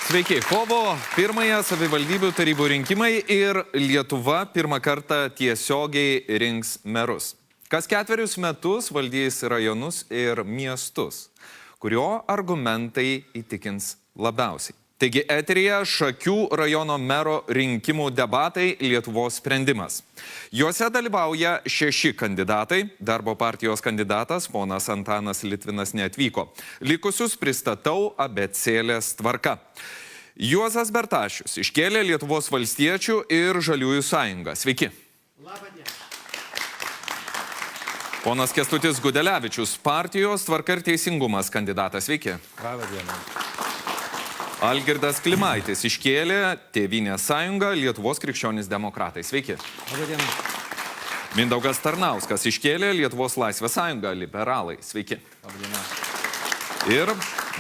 Sveiki, kovo 1-ąją savivaldybių tarybų rinkimai ir Lietuva pirmą kartą tiesiogiai rinks merus. Kas 4 metus valdys rajonus ir miestus, kurio argumentai įtikins labiausiai. Taigi eteryje Šakių rajono mero rinkimų debatai Lietuvos sprendimas. Juose dalyvauja 6 kandidatai. Darbo partijos kandidatas ponas Antanas Litvinas neatvyko. Likusius pristatau abėcėlės tvarka. Juozas Bertašius iškėlė Lietuvos valstiečių ir Žaliųjų sąjungą. Sveiki. Labą dieną. Ponas Kęstutis Gudelevičius, partijos Tvarka ir teisingumas kandidatas. Sveiki. Labą dieną. Algirdas Klimaitis iškėlė Tėvynės sąjungą, Lietuvos krikščionys demokratai. Sveiki. Labą dieną. Mindaugas Tarnauskas iškėlė Lietuvos laisvės sąjungą, liberalai. Sveiki. Labą dieną. Ir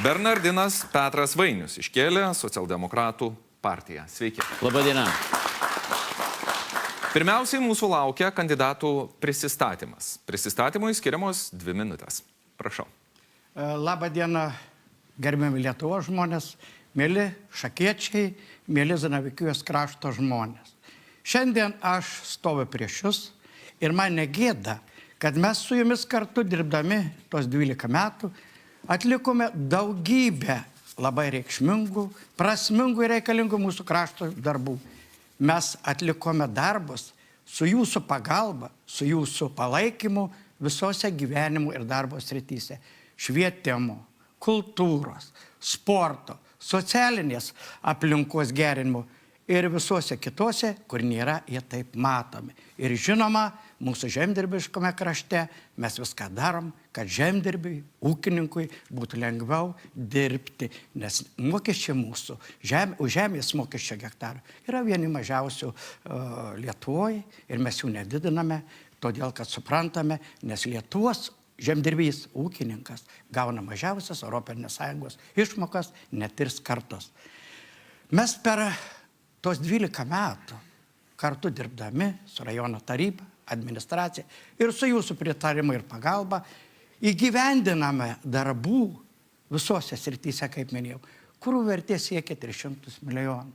Bernardinas Petras Vainius iškėlė socialdemokratų partiją. Sveiki. Labą dieną. Pirmiausiai mūsų laukia kandidatų prisistatymas. Prisistatymui skiriamos 2 minutės. Prašau. Labą dieną, gerbiami Lietuvos žmonės, mėly šakiečiai, mėly Zanavykijos krašto žmonės. Šiandien aš stoviu prieš jūs ir man negėda, kad mes su jumis kartu dirbdami tos 12 metų atlikome daugybę labai reikšmingų, prasmingų ir reikalingų mūsų krašto darbų. Mes atlikome darbus su jūsų pagalba, su jūsų palaikymu visose gyvenimo ir darbo srityse. Švietimo, kultūros, sporto, socialinės aplinkos gerinimo ir visuose kitose, kur nėra jie taip matomi. Ir žinoma, mūsų žemdirbiškame krašte mes viską darom, kad žemdirbiui, ūkininkui būtų lengviau dirbti, nes mokesčiai mūsų, už žemės mokesčio hektarų yra vieni mažiausių Lietuvoje ir mes jų nedidiname, todėl kad suprantame, nes Lietuvos žemdirbys, ūkininkas gauna mažiausias Europinės Sąjungos išmokas net 3 kartus. Mes per tos 12 metų kartu dirbdami su rajono taryba, administracija ir su jūsų pritarimu ir pagalba įgyvendiname darbų visose srityse, kaip minėjau, kurių vertė siekia 300 milijonų.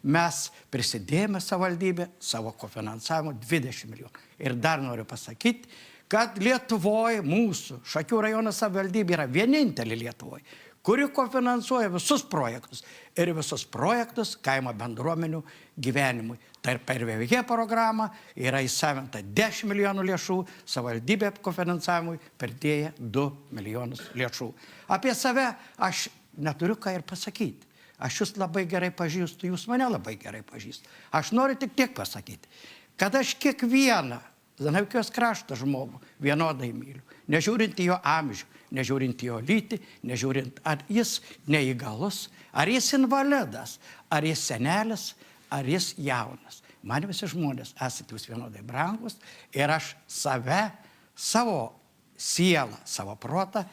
Mes prisidėjome savivaldybę savo kofinansavimu 20 milijonų. Ir dar noriu pasakyti, kad Lietuvoje mūsų Šakių rajono savivaldybė yra vienintelė Lietuvoje, kuri kofinansuoja visus projektus ir visus projektus kaimo bendruomenių gyvenimui. Tai per VVG programą yra įsavinta 10 milijonų lėšų, savivaldybė kofinansavimui pridėjo 2 milijonus lėšų. Apie save aš neturiu ką ir pasakyti. Aš jūs labai gerai pažįstu, jūs mane labai gerai pažįstu. Aš noriu tik tiek pasakyti, kad aš kiekvieną Zanavykijos krašto žmogų vienodai myliu, nežiūrint į jo amžių, nežiūrint į jo lytį, nežiūrint ar jis neįgalus, ar jis invalidas, ar jis senelis, ar jis jaunas. Man visi žmonės esate jūs vienodai brangus ir aš save, savo sielą, savo protą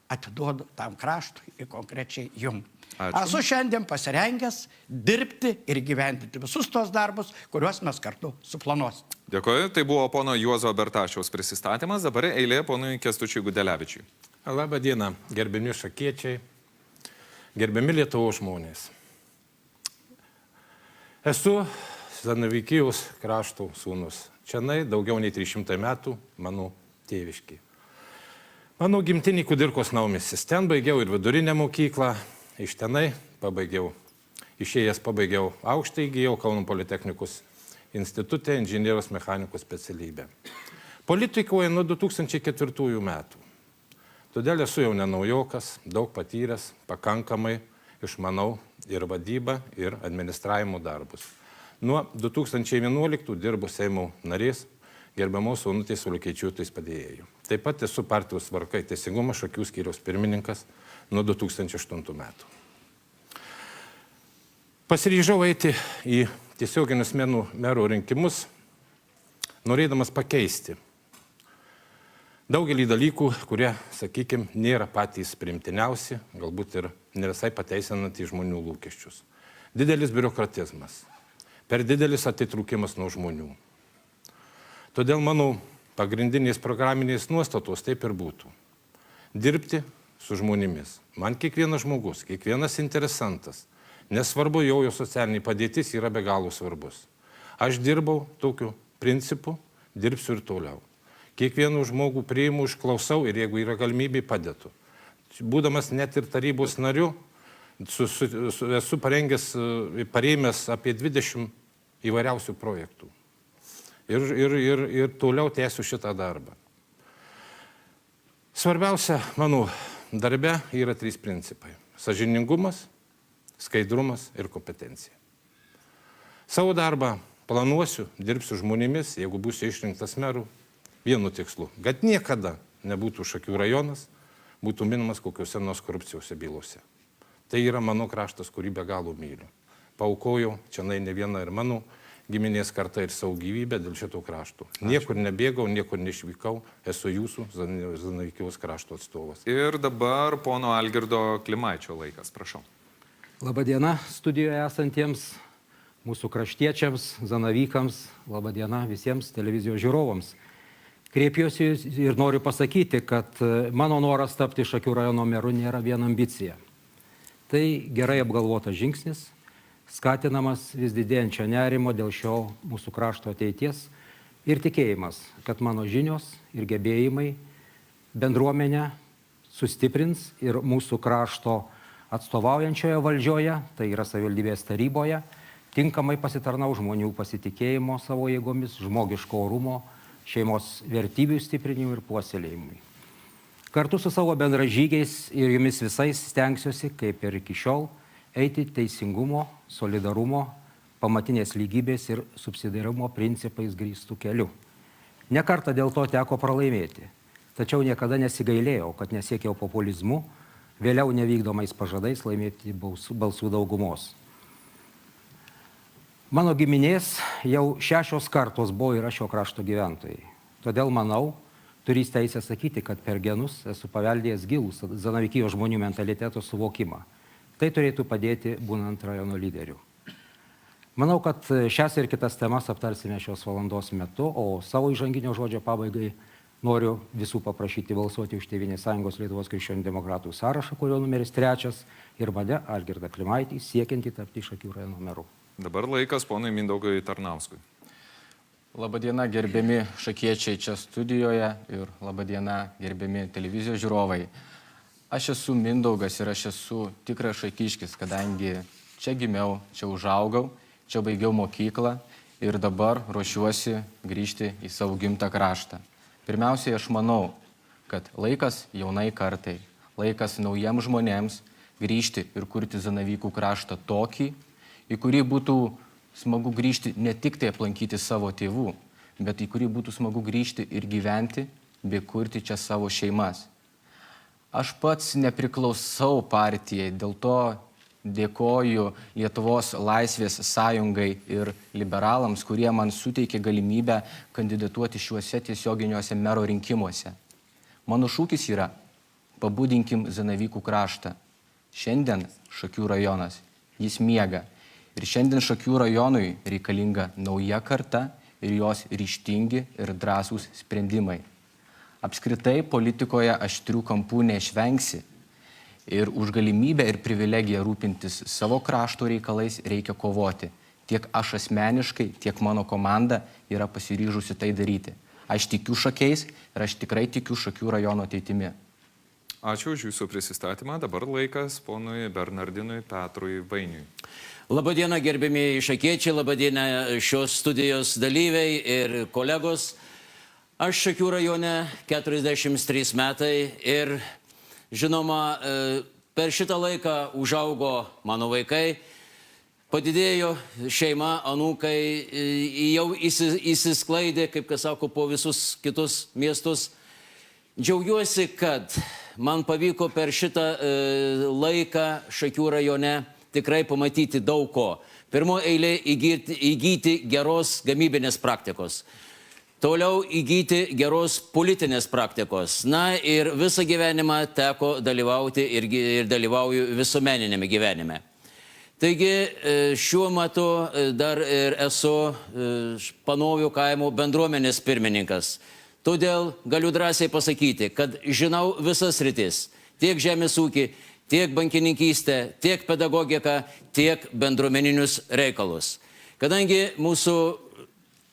atiduodu tam kraštui ir konkrečiai jums. Esu šiandien pasirengęs dirbti ir gyvendinti visus tos darbus, kuriuos mes kartu suplanuosime. Dėkuoju. Tai buvo pono Juozo Bertašiaus prisistatymas. Dabar eilė ponui Kęstučiui Gudelevičiui. Labą dieną, gerbiami šakiečiai, gerbiami Lietuvos žmonės. Esu Zanavykijos krašto sūnus. Čianai daugiau nei 300 metų mano tėviškiai. Mano gimtinį Kudirkos naumiestis. Ten baigiau ir vidurinę mokyklą. Iš tenai išėjęs pabaigiau aukštą, įgijau Kauno Politechnikos institute inžinierijos mechanikos specialybę. Politikoje nuo 2004 metų. Todėl esu jau nenaujokas, daug patyręs, pakankamai išmanau ir vadybą, ir administravimo darbus. Nuo 2011 dirbu Seimo narės, gerbiamos Onutės Ulikaičiūtės padėjėjų. Taip pat esu partijos Tvarka ir teisingumas Šakių skyriaus pirmininkas nuo 2008 metų. Pasiryžau eiti į tiesioginius merų rinkimus, norėdamas pakeisti daugelį dalykų, kurie, sakykime, nėra patys priimtiniausi, galbūt ir ne visai pateisinantys žmonių lūkesčius. Didelis biurokratizmas, per didelis atitrūkimas nuo žmonių. Todėl mano pagrindinės programinės nuostatos taip ir būtų. Dirbti su žmonėmis. Man kiekvienas žmogus, kiekvienas interesantas Nesvarbu, jau jo socialinė padėtis yra be galo svarbus. Aš dirbau tokiu principu, dirbsiu ir toliau. Kiekvienų žmogų priimu, išklausau ir jeigu yra galimybė, padedu. Būdamas net ir tarybos nariu, esu parėmęs apie 20 įvairiausių projektų. Ir toliau tęsiu šitą darbą. Svarbiausia mano darbe yra 3 principai. Sąžiningumas, skaidrumas ir kompetencija. Savo darbą planuosiu, dirbsiu žmonėmis, jeigu būsiu išrinktas meru, vienu tikslu, kad niekada nebūtų Šakių rajonas, būtų minimas kokiuose nors korupcijos bylose. Tai yra mano kraštas, kurį be galo myliu. Paaukojau čia ne vieną ir mano giminės kartą ir savo gyvybę dėl šito krašto. Niekur nebėgau, niekur neišvykau, esu jūsų Zanavykijos krašto atstovas. Ir dabar pono Algirdo Klimaičio laikas, prašau. Labadiena studijoje esantiems mūsų kraštiečiams, Zanavykams, labadiena visiems televizijos žiūrovams. Kreipiuosi ir noriu pasakyti, kad mano noras tapti Šakių rajono meru nėra vien ambicija. Tai gerai apgalvotas žingsnis, skatinamas vis didėjančio nerimo dėl šio mūsų krašto ateities ir tikėjimas, kad mano žinios ir gebėjimai bendruomenę sustiprins ir mūsų krašto atstovaujančioje valdžioje, tai yra savivaldybės taryboje, tinkamai pasitarnau žmonių pasitikėjimo savo jėgomis, žmogiško orumo, šeimos vertybių stiprinimui ir puoselėjimui. Kartu su savo bendražygiais ir jumis visais stengsiuosi, kaip ir iki šiol, eiti teisingumo, solidarumo, pamatinės lygybės ir subsidiarumo principais grįstų keliu. Ne kartą dėl to teko pralaimėti, tačiau niekada nesigailėjau, kad nesiekiau populizmu, vėliau nevykdomais pažadais laimėti balsų daugumos. Mano giminės jau 6 kartos buvo ir šio krašto gyventojai. Todėl manau, turys teisę sakyti, kad per genus esu paveldėjęs gilų Zanavykijos žmonių mentaliteto suvokimą. Tai turėtų padėti būnant rajono lyderiu. Manau, kad šias ir kitas temas aptarsime šios valandos metu, o savo įžanginio žodžio pabaigai noriu visų paprašyti balsuoti už Tėvynės sąjungos Lietuvos krikščionių demokratų sąrašą, kurio numeris 3 ir mane, Algirdą Klimaitį, siekiantį tapti Šakių rajono meru. Dabar laikas ponui Mindaugui Tarnauskui. Labadiena, gerbiami šakiečiai čia studijoje ir labadiena, gerbiami televizijos žiūrovai. Aš esu Mindaugas ir aš esu tikras šakiškis, kadangi čia gimiau, čia užaugau, čia baigiau mokyklą ir dabar ruošiuosi grįžti į savo gimtą kraštą. Pirmiausiai aš manau, kad laikas jaunai kartai, laikas naujiems žmonėms grįžti ir kurti Zanavykų kraštą tokį, į kurį būtų smagu grįžti ne tik tai aplankyti savo tėvų, bet į kurį būtų smagu grįžti ir gyventi bei kurti čia savo šeimas. Aš pats nepriklausau partijai, dėl to dėkoju Lietuvos Laisvės sąjungai ir liberalams, kurie man suteikė galimybę kandidatuoti šiuose tiesioginiuose mero rinkimuose. Mano šūkis yra: pabudinkim Zanavykų kraštą. Šiandien Šakių rajonas, jis miega. Ir šiandien Šakių rajonui reikalinga nauja karta ir jos ryžtingi ir drąsūs sprendimai. Apskritai politikoje aštrių kampų neišvengsi. Ir už galimybę ir privilegiją rūpintis savo krašto reikalais reikia kovoti. Tiek aš asmeniškai, tiek mano komanda yra pasiryžusi tai daryti. Aš tikiu Šakiais ir aš tikrai tikiu Šakių rajono ateitimi. Ačiū už jūsų prisistatymą. Dabar laikas ponui Bernardinui Petrui Vainiui. Labadiena, gerbėmieji šakiečiai, labadiena šios studijos dalyviai ir kolegos. Aš Šakių rajone 43 metai ir žinoma, per šitą laiką užaugo mano vaikai, padidėjo šeima, anūkai, jau įsisklaidė, kaip kas sako, po visus kitus miestus. Džiaugiuosi, kad man pavyko per šitą laiką Šakių rajone tikrai pamatyti daug ko. Pirmo eilė įgyti geros gamybinės praktikos. Toliau įgyti geros politinės praktikos. Na ir visą gyvenimą teko dalyvauti ir dalyvauju visuomeninėme gyvenime. Taigi šiuo metu dar ir esu Panovių kaimo bendruomenės pirmininkas. Todėl galiu drąsiai pasakyti, kad žinau visas sritis, tiek žemės ūkį, tiek bankininkystę, tiek pedagogiką, tiek bendruomeninius reikalus. Kadangi mūsų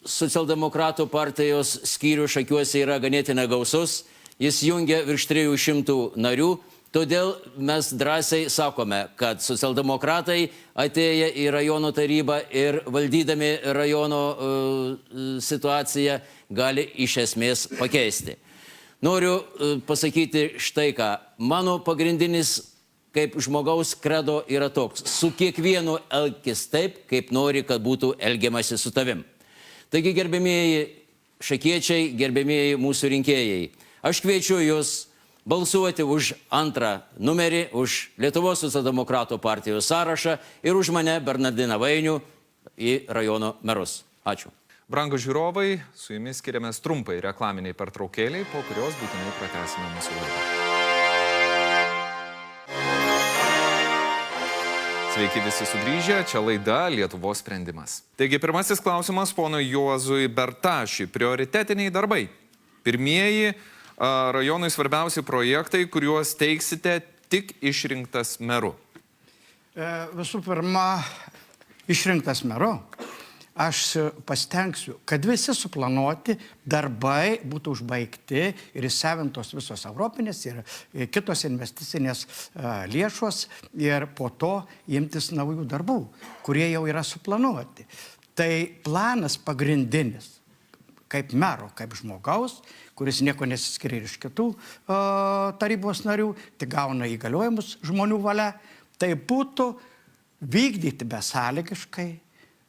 socialdemokratų partijos skyrių Šakiuose yra ganėtinai gausus, jis jungia virš 300 narių, todėl mes drąsiai sakome, kad socialdemokratai atėję į rajono tarybą ir valdydami rajono situaciją gali iš esmės pakeisti. Noriu pasakyti štai ką. Mano pagrindinis kaip žmogaus kredo yra toks: su kiekvienu elkis taip, kaip nori, kad būtų elgiamasi su tavim. Taigi, gerbėmieji šakiečiai, gerbėmieji mūsų rinkėjai, aš kviečiu jūs balsuoti už antrą numerį, už Lietuvos socialdemokratų partijos sąrašą ir už mane, Bernardiną Vainių, į rajono merus. Ačiū. Brangūs žiūrovai, su jumis skiriamės trumpai reklaminiai pertraukėliai, po kurios būtinai pratęsime mūsų laidą. Sveiki visi sugrįžę, čia laida Lietuvos sprendimas. Taigi pirmasis klausimas ponui Juozui Bertašiui. Prioritetiniai darbai. Pirmieji rajonui svarbiausi projektai, kuriuos teiksite tik išrinktas meru. Visų pirma, išrinktas meru. Aš pasitengsiu, kad visi suplanuoti darbai būtų užbaigti ir įsavintos visos europinės ir kitos investicinės lėšos ir po to imtis naujų darbų, kurie jau yra suplanuoti. Tai planas pagrindinis, kaip mero, kaip žmogaus, kuris nieko nesiskiria iš kitų tarybos narių, tik gauna įgaliojimus žmonių valia, tai būtų vykdyti besąlygiškai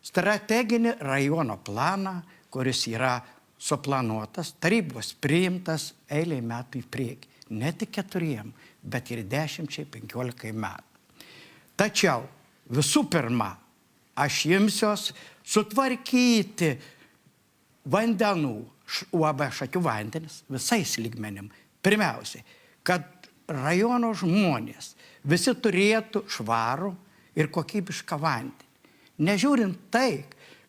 strateginį rajono planą, kuris yra suplanuotas, tarybos priimtas eilei metų į priekį. Ne tik 4, bet ir 10-15 metų. Tačiau visų pirma, aš imsiuos sutvarkyti vandenų UAB Šakių vandenis visais lygmenim. Pirmiausiai, kad rajono žmonės visi turėtų švarų ir kokybišką vandenį. Nežiūrint tai,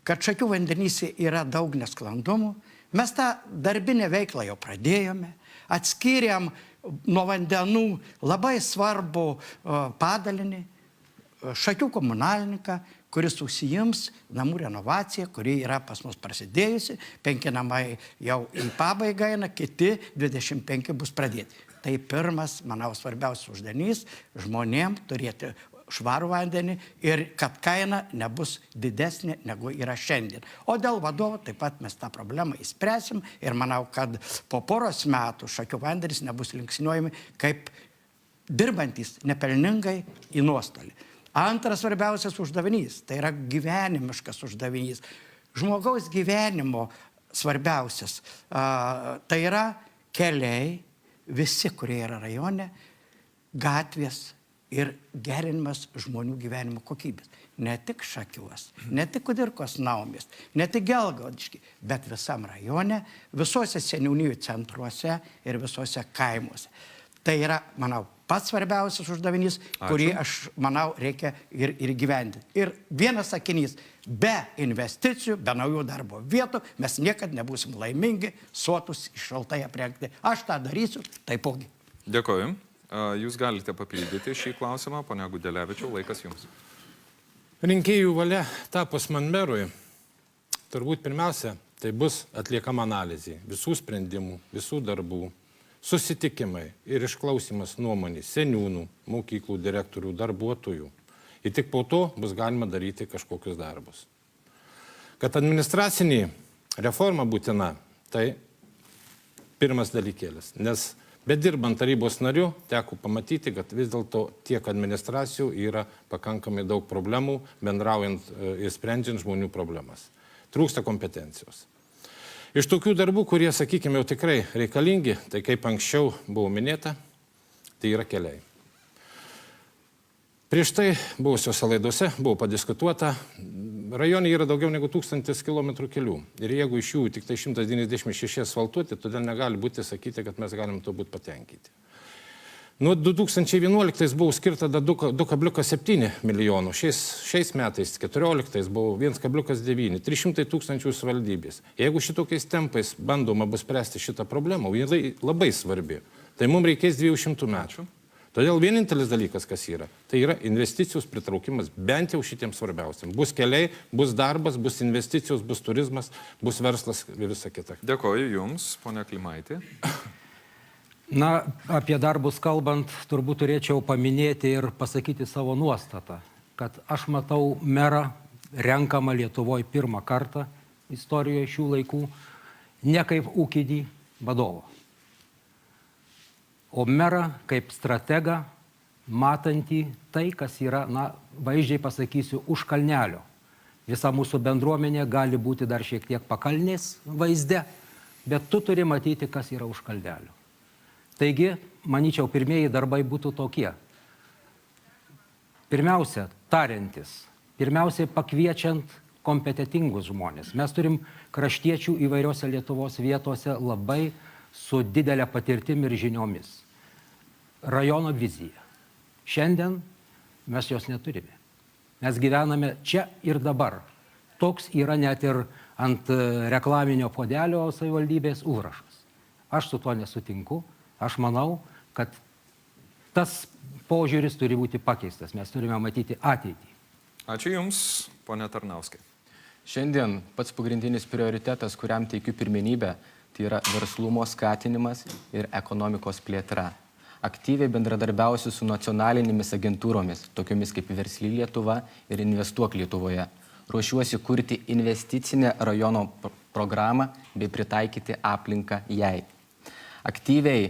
kad Šakių vandenyse yra daug nesklandumų, mes tą darbinę veiklą jau pradėjome, atskyrėm nuo vandenų labai svarbų padalinį, Šakių komunalininką, kuris užsiims namų renovaciją, kuri yra pas mus prasidėjusi, 5 namai jau į pabaigą eina, kiti 25 bus pradėti. Tai pirmas, manau, svarbiausias uždavinys žmonėm turėti švarų vandenį ir kad kaina nebus didesnė negu yra šiandien. O dėl vadovo taip pat mes tą problemą įspręsim ir manau, kad po poros metų Šakių vandenys nebus linksniuojami kaip dirbantis nepelningai į nuostolį. Antras svarbiausias uždavinys, tai yra gyvenimiškas uždavinys. Žmogaus gyvenimo svarbiausias, tai yra keliai, visi, kurie yra rajone, gatvės, ir gerinimas žmonių gyvenimo kokybės. Ne tik Šakiuos, ne tik Kudirkos Naumis, ne tik Gelgaudišky, bet visam rajone, visuose seniūnijų centruose ir visuose kaimuose. Tai yra, manau, pats svarbiausias uždavinys, kurį aš manau reikia ir gyventi. Ir vienas sakinys, be investicijų, be naujų darbo vietų, mes niekad nebūsim laimingi, sotus, šaltai aprengti. Aš tą darysiu taipogi. Dėkoju. Jūs galite papildyti šį klausimą, ponia Gudelevičiau, laikas jums. Rinkėjų valia tapus man merui, turbūt pirmiausia, tai bus atliekama analizė visų sprendimų, visų darbų, susitikimai ir išklausimas nuomonės seniūnų, mokyklų direktorių, darbuotojų. Ir tik po to bus galima daryti kažkokius darbus. Kad administracinė reforma būtina, tai pirmas dalykėlis, nes bedirbant tarybos nariu, teko pamatyti, kad vis dėlto tiek administracijų yra pakankamai daug problemų, bendraujant ir sprendžiant žmonių problemas. Trūksta kompetencijos. Iš tokių darbų, kurie, sakykime, jau tikrai reikalingi, tai kaip anksčiau buvo minėta, tai yra keliai. Prieš tai buvusiuose laidose buvo padiskutuota, rajone yra daugiau negu 1000 km kelių. Ir jeigu iš jų tik tai 196 asfaltuoti, todėl negali būti sakyti, kad mes galim to būti patenkinti. Nuo 2011 buvo skirta 2,7 milijonų, šiais metais 14 buvo 1,9, 300 tūkstančių savivaldybės. Jeigu šitokiais tempais bandoma bus spręsti šitą problemą, ji labai svarbi, tai mums reikės 200 metų. Todėl vienintelis dalykas, kas yra, tai yra investicijos pritraukimas bent jau šitiems svarbiausiam. Bus keliai, bus darbas, bus investicijos, bus turizmas, bus verslas ir visa kita. Dėkoju Jums, ponia Klimaitė. Na, apie darbus kalbant, turbūt turėčiau paminėti ir pasakyti savo nuostatą, kad aš matau merą renkamą Lietuvoje pirmą kartą istorijoje šių laikų, ne kaip ūkinį vadovą, o merą kaip strategą, matantį tai, kas yra, na, vaizdžiai pasakysiu, už kalnelio. Visa mūsų bendruomenė gali būti dar šiek tiek pakalnės vaizde, bet tu turi matyti, kas yra už kalnelio. Taigi, manyčiau, pirmieji darbai būtų tokie. Pirmiausia, tariantis, pirmiausia, pakviečiant kompetitingus žmonės. Mes turim kraštiečių įvairiose Lietuvos vietose labai su didelė patirtim ir žiniomis. Rajono vizija. Šiandien mes jos neturime. Mes gyvename čia ir dabar. Toks yra net ir ant reklaminio puodelio savivaldybės užrašas. Aš su tuo nesutinku. Aš manau, kad tas požiūris turi būti pakeistas. Mes turime matyti ateitį. Ačiū Jums, ponia Tarnauskai. Šiandien pats pagrindinis prioritetas, kuriam teikiu pirmenybę, tai yra verslumo skatinimas ir ekonomikos plėtra. Aktyviai bendradarbiausiu su nacionalinėmis agentūromis, tokiomis kaip Versli Lietuva ir Investuok Lietuvoje. Ruošiuosi kurti investicinę rajono programą bei pritaikyti aplinką jai. Aktyviai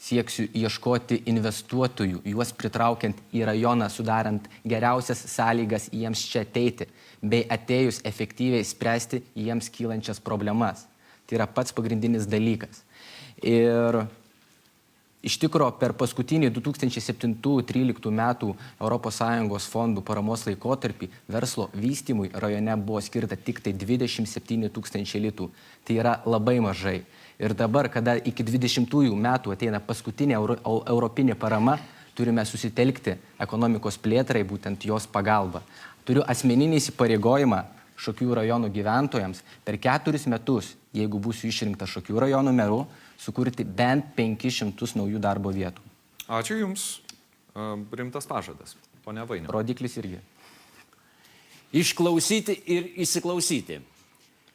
sieksiu ieškoti investuotojų, juos pritraukiant į rajoną, sudarant geriausias sąlygas jiems čia ateiti, bei atėjus efektyviai spręsti jiems kylančias problemas. Tai yra pats pagrindinis dalykas. Ir iš tikro, per paskutinį 2007-2013 metų ES fondų paramos laikotarpį verslo vystymui rajone buvo skirta tik tai 27 000 litų. Tai yra labai mažai. Ir dabar, kada iki 20 metų ateina paskutinė europinė parama, turime susitelkti ekonomikos plėtrai, būtent jos pagalba. Turiu asmeninį įsipareigojimą Šakių rajono gyventojams per 4 metus, jeigu būsiu išrinktas Šakių rajono meru, sukurti bent 500 naujų darbo vietų. Ačiū Jums. Rimtas pažadas. Ponia Vainio. Rodiklis irgi. Išklausyti ir įsiklausyti.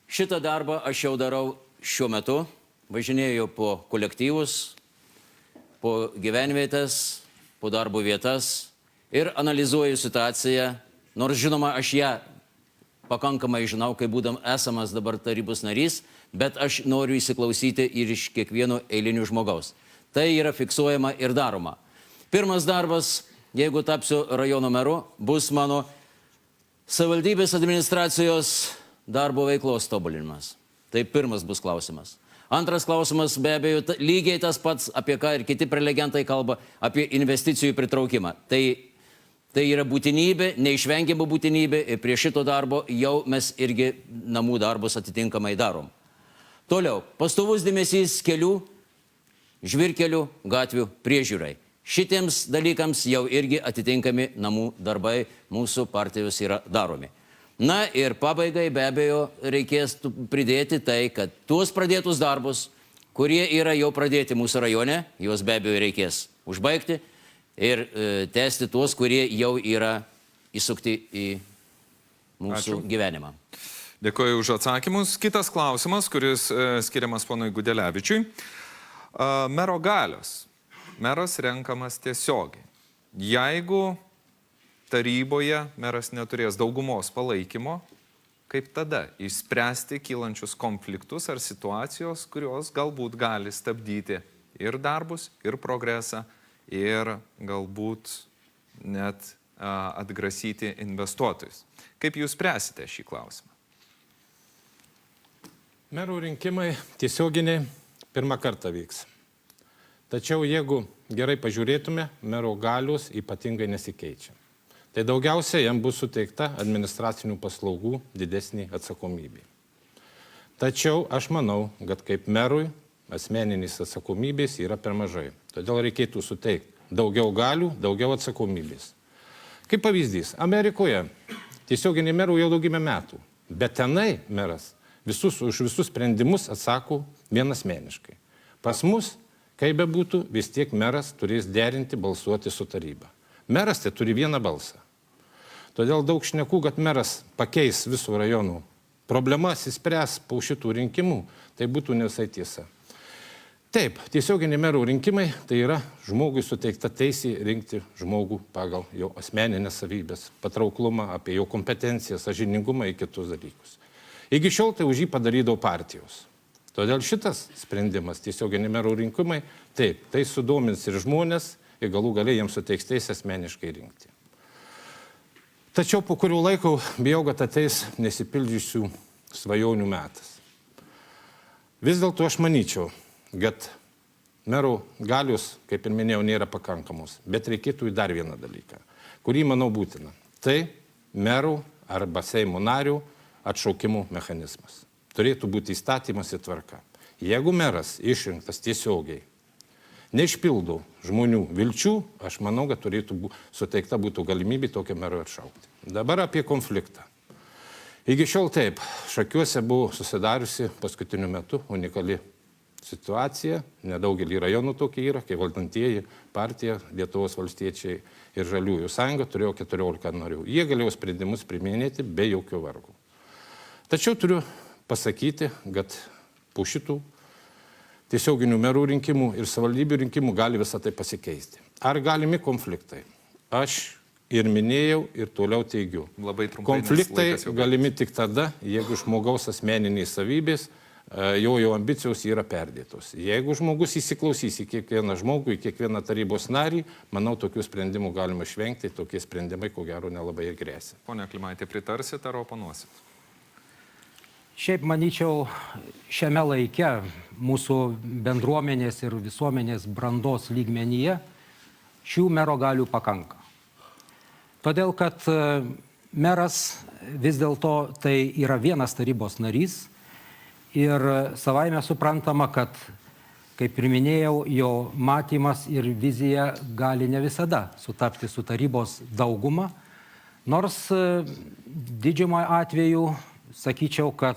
Šitą darbą aš jau darau šiuo metu. Važinėju po kolektyvus, po gyvenvietės, po darbo vietas ir analizuoju situaciją. Nors žinoma, aš ją pakankamai žinau, kai būdam esamas dabar tarybos narys, bet aš noriu įsiklausyti ir iš kiekvieno eilinių žmogaus. Tai yra fiksuojama ir daroma. Pirmas darbas, jeigu tapsiu rajono meru, bus mano savivaldybės administracijos darbo veiklos tobulinimas. Tai pirmas bus klausimas. Antras klausimas, be abejo, lygiai tas pats, apie ką ir kiti prelegentai kalba, apie investicijų pritraukimą. Tai yra būtinybė, neišvengiama būtinybė ir prie šito darbo jau mes irgi namų darbus atitinkamai darom. Toliau, pastovus dėmesys kelių, žvyrkelių, gatvių priežiūrai. Šitiems dalykams jau irgi atitinkami namų darbai mūsų partijos yra daromi. Na ir pabaigai be abejo reikės pridėti tai, kad tuos pradėtus darbus, kurie yra jau pradėti mūsų rajone, juos be abejo reikės užbaigti ir tęsti tuos, kurie jau yra įsukti į mūsų gyvenimą. Dėkuoju už atsakymus. Kitas klausimas, kuris skiriamas ponui Gudelevičiui. Mero galios. Meras renkamas tiesiogiai. Jeigu taryboje meras neturės daugumos palaikymo, kaip tada išspręsti kylančius konfliktus ar situacijos, kurios galbūt gali stabdyti ir darbus, ir progresą, ir galbūt net atgrasyti investuotojus. Kaip jūs spręsite šį klausimą? Merų rinkimai tiesioginiai pirmą kartą vyks. Tačiau jeigu gerai pažiūrėtume, mero galios ypatingai nesikeičia. Tai daugiausia jam bus suteikta administracinių paslaugų didesnė atsakomybė. Tačiau aš manau, kad kaip merui asmeninės atsakomybės yra per mažai. Todėl reikėtų suteikti daugiau galių, daugiau atsakomybės. Kaip pavyzdys, Amerikoje tiesioginiai merų jau daugybę metų, bet tenai meras už visus sprendimus atsako vienasmeniškai. Pas mus Kaip be būtų, vis tiek meras turės derinti, balsuoti su taryba. Meras tai turi vieną balsą. Todėl daug šnekų, kad meras pakeis visų rajonų problemas, įspręs po šitų rinkimų, tai būtų ne visai tiesa. Taip, tiesioginiai merų rinkimai tai yra žmogui suteikta teisė rinkti žmogų pagal jo asmeninės savybės, patrauklumą, apie jo kompetenciją, sąžiningumą ir kitus dalykus. Iki šiol tai už jį padarydavo partijos. Todėl šitas sprendimas, tiesioginiai merų rinkimai, taip, tai sudomins ir žmonės, ir galų galiai jiems suteiks teisę asmeniškai rinkti. Tačiau po kurių laiko bijau, kad ateis nesipildžiusių svajonių metas. Vis dėlto aš manyčiau, kad merų galios, kaip ir minėjau, nėra pakankamos, bet reikėtų į dar vieną dalyką, kurį manau būtina. Tai merų arba Seimo narių atšaukimo mechanizmas. Turėtų būti įstatymas ir tvarka. Jeigu meras išrinktas tiesiogiai neišpildo žmonių vilčių, aš manau, kad turėtų suteikta būtų galimybė tokią merą atšaukti. Dabar apie konfliktą. Iki šiol taip, Šakiuose buvo susidariusi paskutiniu metu unikali situacija, nedaugelį rajonų tokia yra, kai valdantieji partija, Lietuvos valstiečiai ir Žaliųjų sąjunga turėjo 14 narių. Jie galėjo sprendimus priiminėti be jokio vargo. Tačiau turiu pasakyti, kad po šitų tiesioginių merų rinkimų ir savivaldybių rinkimų gali visą tai pasikeisti. Ar galimi konfliktai? Aš ir minėjau ir toliau teigiu. Labai trumpai, konfliktai galimi tik tada, jeigu žmogaus asmeniniai savybės, jo ambicijos yra perdėtos. Jeigu žmogus įsiklausys į kiekvieną žmogų, į kiekvieną tarybos narį, manau, tokių sprendimų galima išvengti, tokie sprendimai, ko gero, nelabai ir grėsia. Pone Klimaitė, pritarsit ar oponuosit? Šiaip manyčiau, šiame laike mūsų bendruomenės ir visuomenės brandos lygmenyje šių mero galių pakanka. Todėl, kad meras vis dėlto tai yra vienas tarybos narys ir savaime suprantama, kad, kaip ir minėjau, jo matymas ir vizija gali ne visada sutapti su tarybos dauguma, nors didžiumoje atveju sakyčiau, kad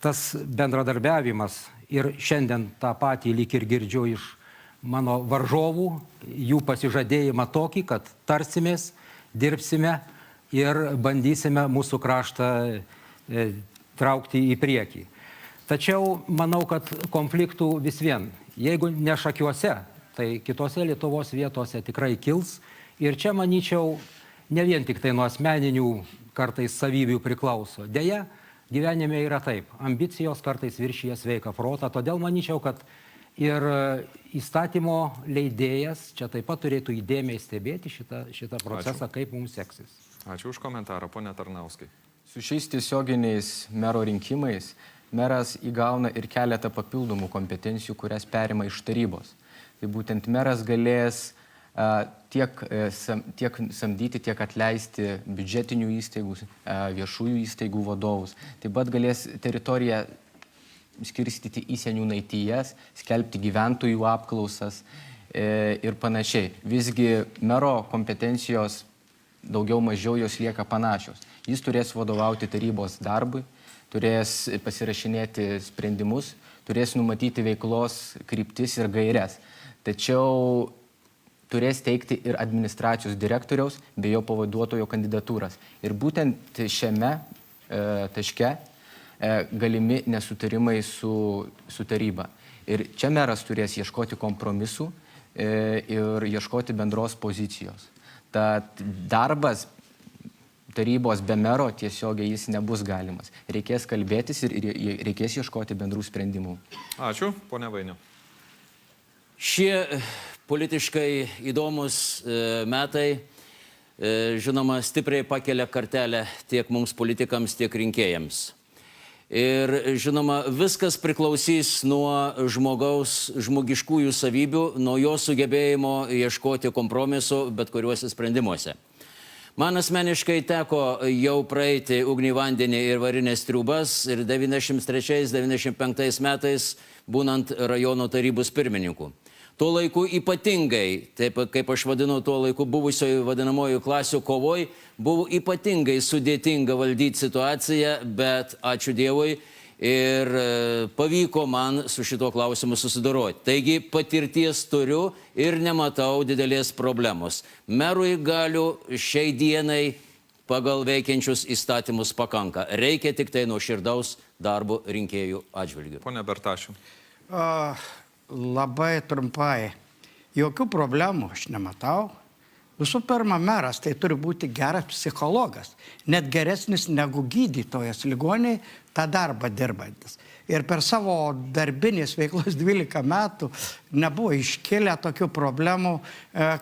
tas bendradarbiavimas ir šiandien tą patį lyg ir girdžiu iš mano varžovų, jų pasižadėjimą tokį, kad tarsimės, dirbsime ir bandysime mūsų kraštą traukti į priekį. Tačiau manau, kad konfliktų vis vien, jeigu ne Šakiuose, tai kitose Lietuvos vietose tikrai kils. Ir čia, manyčiau, ne vien tik tai nuo asmeninių kartais savybių priklauso. Deja, gyvenime yra taip. Ambicijos kartais viršyje sveiką protą. Todėl manyčiau, kad ir įstatymo leidėjas čia taip pat turėtų įdėmiai stebėti šitą procesą, kaip mums seksis. Ačiū už komentarą, pone Tarnauskai. Su šiais tiesioginiais mero rinkimais meras įgauna ir keletą papildomų kompetencijų, kurias perima iš tarybos. Tai būtent meras galės tiek samdyti, tiek atleisti biudžetinių įstaigų, viešųjų įstaigų vadovus. Taip pat galės teritoriją skirstyti į seniūnaitijas, skelbti gyventojų apklausas ir panašiai. Visgi mero kompetencijos daugiau mažiau jos lieka panašios. Jis turės vadovauti tarybos darbui, turės pasirašinėti sprendimus, turės numatyti veiklos kryptis ir gairias. Tačiau turės teikti ir administracijos direktoriaus bei jo pavaduotojo kandidatūras. Ir būtent šiame taške galimi nesutarimai su taryba. Ir čia meras turės ieškoti kompromisų ir ieškoti bendros pozicijos. Tad darbas tarybos be mero tiesiogiai jis nebus galimas. Reikės kalbėtis ir reikės ieškoti bendrų sprendimų. Ačiū, ponia Vainiu. Šie politiškai įdomus metai, žinoma, stipriai pakelia kartelę tiek mums politikams, tiek rinkėjams. Ir, žinoma, viskas priklausys nuo žmogaus žmogiškųjų savybių, nuo jo sugebėjimo ieškoti kompromisų bet kuriuose sprendimuose. Man asmeniškai teko jau praeiti ugnį, vandenį ir varinės triūbas ir 93-95 metais būnant rajono tarybos pirmininku. Tuo laiku ypatingai, taip kaip aš vadinu tuo laiku buvusioje vadinamojų klasių kovoj, buvo ypatingai sudėtinga valdyti situaciją, bet ačiū Dievui, ir pavyko man su šituo klausimu susidoroti. Taigi patirties turiu ir nematau didelės problemos. Merui galių šiai dienai pagal veikiančius įstatymus pakanka. Reikia tik tai nuoširdaus darbo rinkėjų atžvilgių. Pone Bertašiau. Labai trumpai. Jokių problemų aš nematau. Visų pirma, meras tai turi būti geras psichologas, net geresnis negu gydytojas ligoniai tą darbą dirbantis. Ir per savo darbinės veiklos 12 metų nebuvo iškėlę tokių problemų,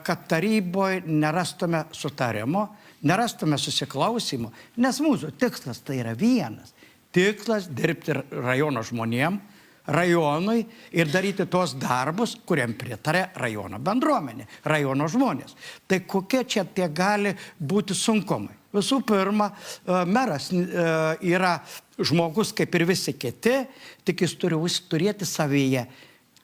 kad taryboje nerastume sutarimo, nerastume susiklausimo, nes mūsų tikslas tai yra vienas. Tikslas dirbti rajono žmonėm, rajonui ir daryti tos darbus, kuriam pritarė rajono bendruomenė, rajono žmonės. Tai kokie čia tie gali būti sunkumai? Visų pirma, meras yra žmogus kaip ir visi kiti, tik jis turi turėti savyje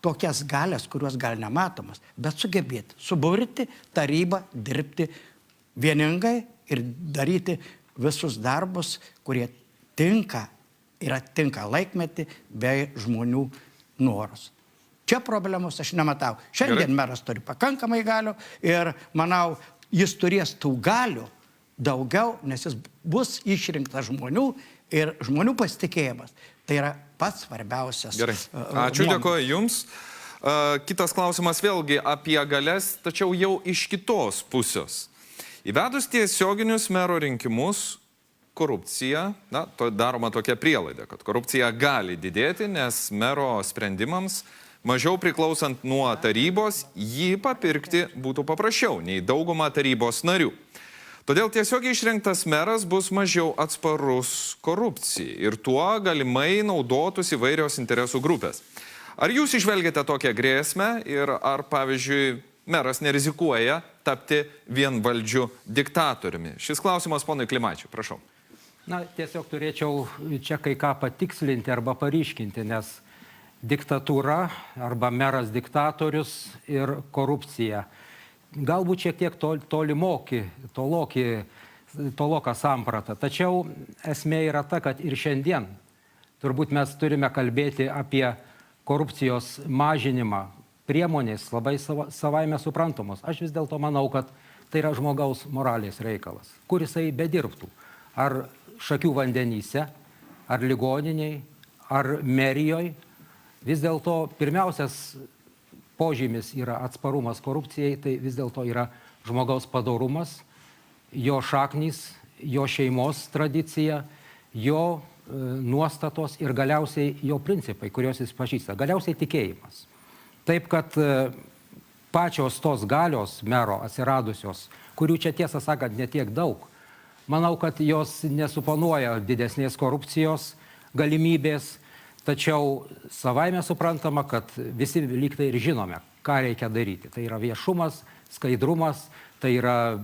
tokias galias, kurios gal nematomas, bet sugebėti suburti tarybą, dirbti vieningai ir daryti visus darbus, kurie tinka laikmetį bei žmonių norus. Čia problemos aš nematau. Šiandien meras turi pakankamai galių ir manau, jis turės tų galių daugiau, nes jis bus išrinktas žmonių ir žmonių pasitikėjimas. Tai yra pats svarbiausias. Gerai. Ačiū, dėkoju Jums. Kitas klausimas vėlgi apie galias, tačiau jau iš kitos pusės. Įvedus tiesioginius mero rinkimus, korupcija, daroma tokia prielaida, kad korupcija gali didėti, nes mero sprendimams, mažiau priklausant nuo tarybos, jį papirkti būtų paprasčiau nei dauguma tarybos narių. Todėl tiesiogiai išrinktas meras bus mažiau atsparus korupcijai ir tuo galimai naudotus įvairios interesų grupės. Ar jūs išvelgiate tokią grėsmę ir ar, pavyzdžiui, meras nerizikuoja tapti vienvaldžiu diktatoriumi? Šis klausimas ponui Klimačiui, prašau. Na, tiesiog turėčiau čia kai ką patikslinti arba paryškinti, nes diktatūra arba meras diktatorius ir korupcija galbūt šiek tiek toloka samprata. Tačiau esmė yra ta, kad ir šiandien turbūt mes turime kalbėti apie korupcijos mažinimą. Priemonės labai savaime suprantamos. Aš vis dėlto manau, kad tai yra žmogaus moralės reikalas, kur jisai bedirbtų. Ar Šakių vandenyse, ar ligoniniai, ar merijoje. Vis dėlto pirmiausias požymis yra atsparumas korupcijai, tai vis dėlto yra žmogaus padorumas, jo šaknys, jo šeimos tradicija, jo nuostatos ir galiausiai jo principai, kuriuos jis pažįsta. Galiausiai tikėjimas. Taip, kad pačios tos galios mero atsiradusios, kurių čia tiesą sakant netiek daug, manau, kad jos nesuponuoja didesnės korupcijos galimybės, tačiau savaime suprantama, kad visi lygtai ir žinome, ką reikia daryti. Tai yra viešumas, skaidrumas, tai yra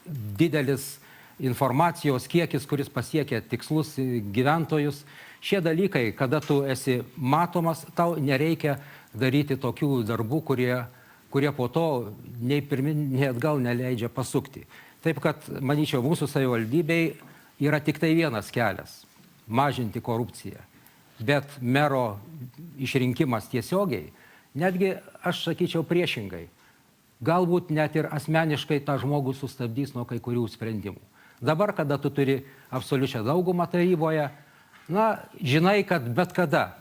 didelis informacijos kiekis, kuris pasiekia tikslus gyventojus. Šie dalykai, kada tu esi matomas, tau nereikia daryti tokių darbų, kurie po to nei pirmin, nei atgal neleidžia pasukti. Taip kad, manyčiau, mūsų savivaldybei yra tik tai vienas kelias – mažinti korupciją. Bet mero išrinkimas tiesiogiai, netgi aš sakyčiau priešingai, galbūt net ir asmeniškai tą žmogų sustabdys nuo kai kurių sprendimų. Dabar, kada tu turi absoliučią daugumą taryboje, žinai, kad bet kada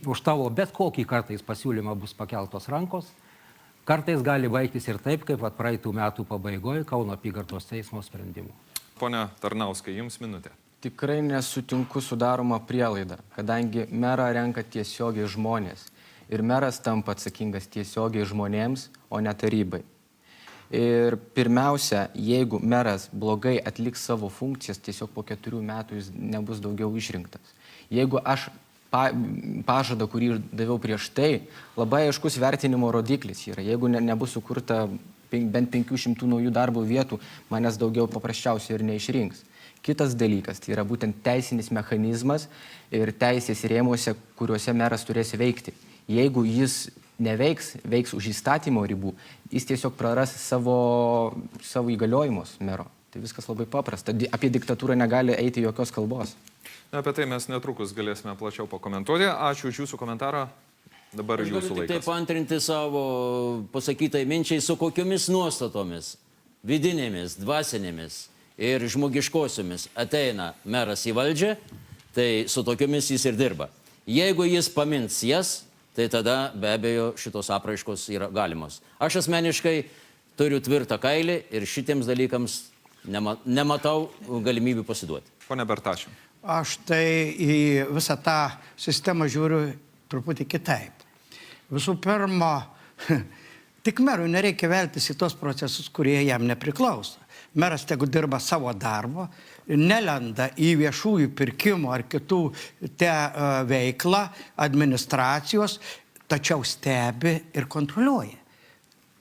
už tavo bet kokį kartais pasiūlymą bus pakeltos rankos. Kartais gali baigtis ir taip, kaip praeitų metų pabaigoje Kauno apygardos teismo sprendimų. Pone Tarnauskai, jums minutė. Tikrai nesutinku su daroma prielaida, kadangi merą renka tiesiogiai žmonės. Ir meras tampa atsakingas tiesiogiai žmonėms, o ne tarybai. Ir pirmiausia, jeigu meras blogai atliks savo funkcijas, tiesiog po 4 metų jis nebus daugiau išrinktas. Jeigu aš pažadą, kurį daviau prieš tai, labai aiškus vertinimo rodiklis yra. Jeigu nebus sukurta bent 500 naujų darbo vietų, manęs daugiau paprasčiausiai ir neišrinks. Kitas dalykas, tai yra būtent teisinis mechanizmas ir teisės rėmuose, kuriuose meras turės veikti. Jeigu jis neveiks, veiks už įstatymo ribų, jis tiesiog praras savo įgaliojimus mero. Tai viskas labai paprasta. Apie diktatūrą negali eiti jokios kalbos. Apie tai mes netrukus galėsime plačiau pakomentuoti. Ačiū už jūsų komentarą. Dabar jūsų Taip laikas. paantrinti savo pasakytai minčiai, su kokiomis nuostatomis, vidinėmis, dvasinėmis ir žmogiškosiomis ateina meras į valdžią, tai su tokiomis jis ir dirba. Jeigu jis pamins jas, tai tada be abejo šitos apraiškos yra galimos. Aš asmeniškai turiu tvirtą kailį ir šitiems dalykams nematau galimybių pasiduoti. Pone Bertašiau. Aš tai į visą tą sistemą žiūriu truputį kitaip. Visų pirma, tik merui nereikia veltis į tos procesus, kurie jam nepriklauso. Meras tegu dirba savo darbą, nelenda į viešųjų pirkimų ar kitų veiklą administracijos, tačiau stebi ir kontroliuoja.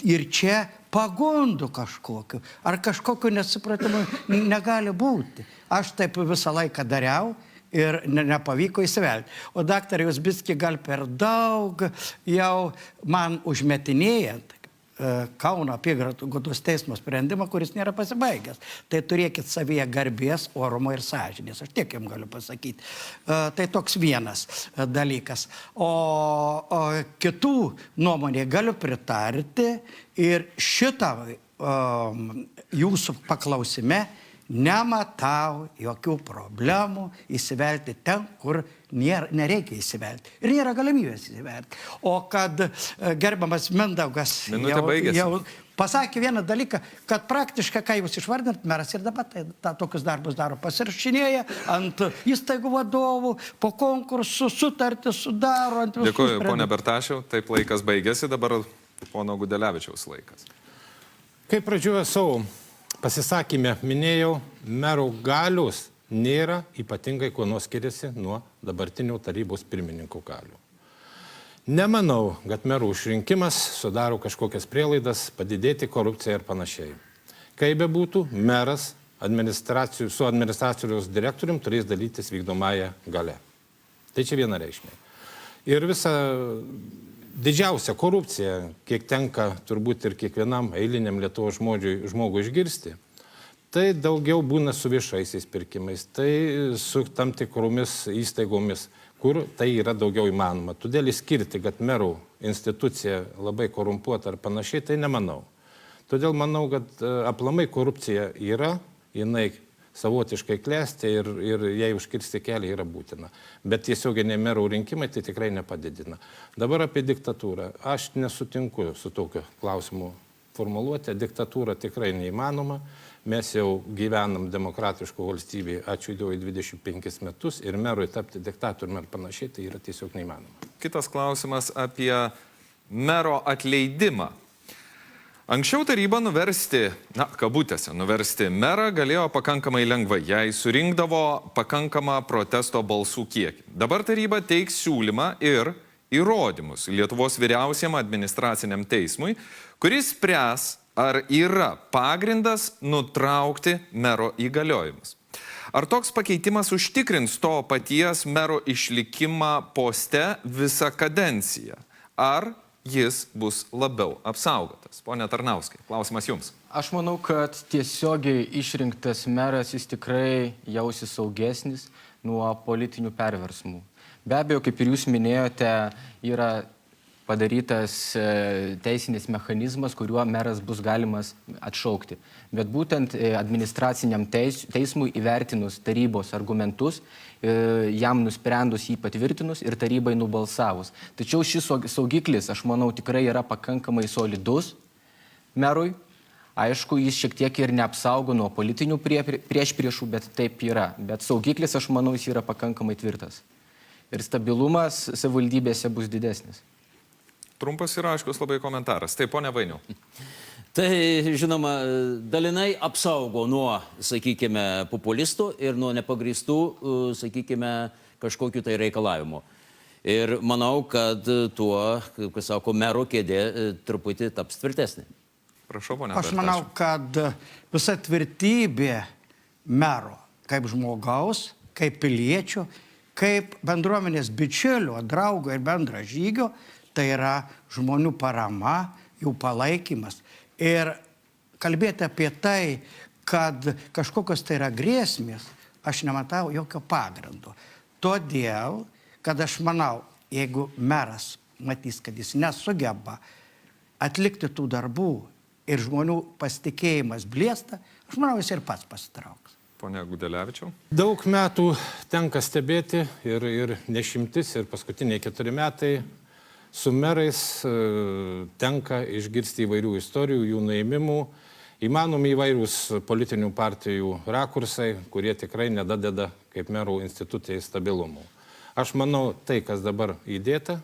Ir čia pagundų kažkokiu, ar kažkokiu nesupratimu negali būti. Aš taip visą laiką dariau ir nepavyko įsivelti. O daktarė Jusbicki gal per daug jau man užmetinėjant Kauno apygardos teismo sprendimą, kuris nėra pasibaigęs. Tai turėkit savyje garbės, orumo ir sąžinės. Aš tiek jums galiu pasakyti. Tai toks vienas dalykas. O kitų nuomonė galiu pritarti ir šitą jūsų paklausime nematau jokių problemų įsivelti ten, kur nereikia įsivelti. Ir nėra galimybės įsivelti. O kad gerbiamas Mindaugas jau pasakė vieną dalyką, kad praktiškai, ką jūs išvardinat, meras ir dabar tokius darbus daro, pasirašinėja ant įstaigų vadovų, po konkursų sutartį sudaro. Dėkuoju, ponia Bertašiau. Taip, laikas baigėsi, dabar pono Gudelevičiaus laikas. Kaip pradžioje savo pasisakymę minėjau, merų galios nėra ypatingai kuo nors skiriasi nuo dabartinių tarybos pirmininkų galių. Nemanau, kad merų išrinkimas sudaro kažkokias prielaidas padidėti korupciją ir panašiai. Kaip bebūtų, meras su administracijos direktorium turės dalytis vykdomąją galę. Tai čia vienareikšmiai. Ir visa didžiausia korupcija, kiek tenka turbūt ir kiekvienam eiliniam Lietuvos žmogui išgirsti, tai daugiau būna su viešaisiais pirkimais, tai su tam tikromis įstaigomis, kur tai yra daugiau įmanoma. Todėl įskirti, kad merų institucija labai korumpuota ar panašiai, tai nemanau. Todėl manau, kad aplamai korupcija yra, jinai savotiškai klesti ir jai užkirsti kelią yra būtina. Bet tiesioginiai merų rinkimai tai tikrai nepadidina. Dabar apie diktatūrą. Aš nesutinku su tokiu klausimu formuluotė. Diktatūra tikrai neįmanoma. Mes jau gyvenam demokratiško valstybėje, ačiū Dievui, 25 metus ir merui tapti diktatoriumi ar panašiai, tai yra tiesiog neįmanoma. Kitas klausimas apie mero atleidimą. Anksčiau taryba nuversti merą galėjo pakankamai lengvai, jei surinkdavo pakankamą protesto balsų kiekį. Dabar taryba teiks siūlymą ir įrodymus Lietuvos vyriausiam administraciniam teismui, kuris spręs, ar yra pagrindas nutraukti mero įgaliojimus. Ar toks pakeitimas užtikrins to paties mero išlikimą poste visą kadenciją? Ar jis bus labiau apsaugotas? Pone Tarnauskai, klausimas jums. Aš manau, kad tiesiogiai išrinktas meras jis tikrai jausis saugesnis nuo politinių perversmų. Be abejo, kaip ir jūs minėjote, yra padarytas teisinis mechanizmas, kuriuo meras bus galimas atšaukti. Bet būtent administraciniam teismui įvertinus tarybos argumentus, jam nusprendus jį patvirtinus ir tarybai nubalsavus. Tačiau šis saugiklis, aš manau, tikrai yra pakankamai solidus merui. Aišku, jis šiek tiek ir neapsaugo nuo politinių priešpriešų, bet taip yra. Bet saugiklis, aš manau, jis yra pakankamai tvirtas. Ir stabilumas savivaldybėse bus didesnis. Trumpas ir aiškus labai komentaras. Taip, ponia Vainiau. Tai, žinoma, dalinai apsaugo nuo, sakykime, populistų ir nuo nepagrįstų, sakykime, kažkokių tai reikalavimų. Ir manau, kad tuo, kaip sako, mero kėdė truputį taps tvirtesnė. Prašau, ponia. Aš manau, kad visa tvirtybė mero, kaip žmogaus, kaip piliečio, kaip bendruomenės bičiulio, draugo ir bendra žygio, tai yra žmonių parama, jų palaikymas. Ir kalbėti apie tai, kad kažkokios tai yra grėsmės, aš nematau jokio pagrindo. Todėl, kad aš manau, jeigu meras matys, kad jis nesugeba atlikti tų darbų ir žmonių pasitikėjimas blėsta, aš manau, jis ir pats pasitrauks. Pone Gudelevičiau. Daug metų tenka stebėti ir nešimtis, ir paskutiniai 4 metai su merais tenka išgirsti įvairių istorijų, jų nuėmimų, įmanomi įvairūs politinių partijų rakursai, kurie tikrai nedadeda kaip merų institucijai stabilumų. Aš manau, tai, kas dabar įdėta,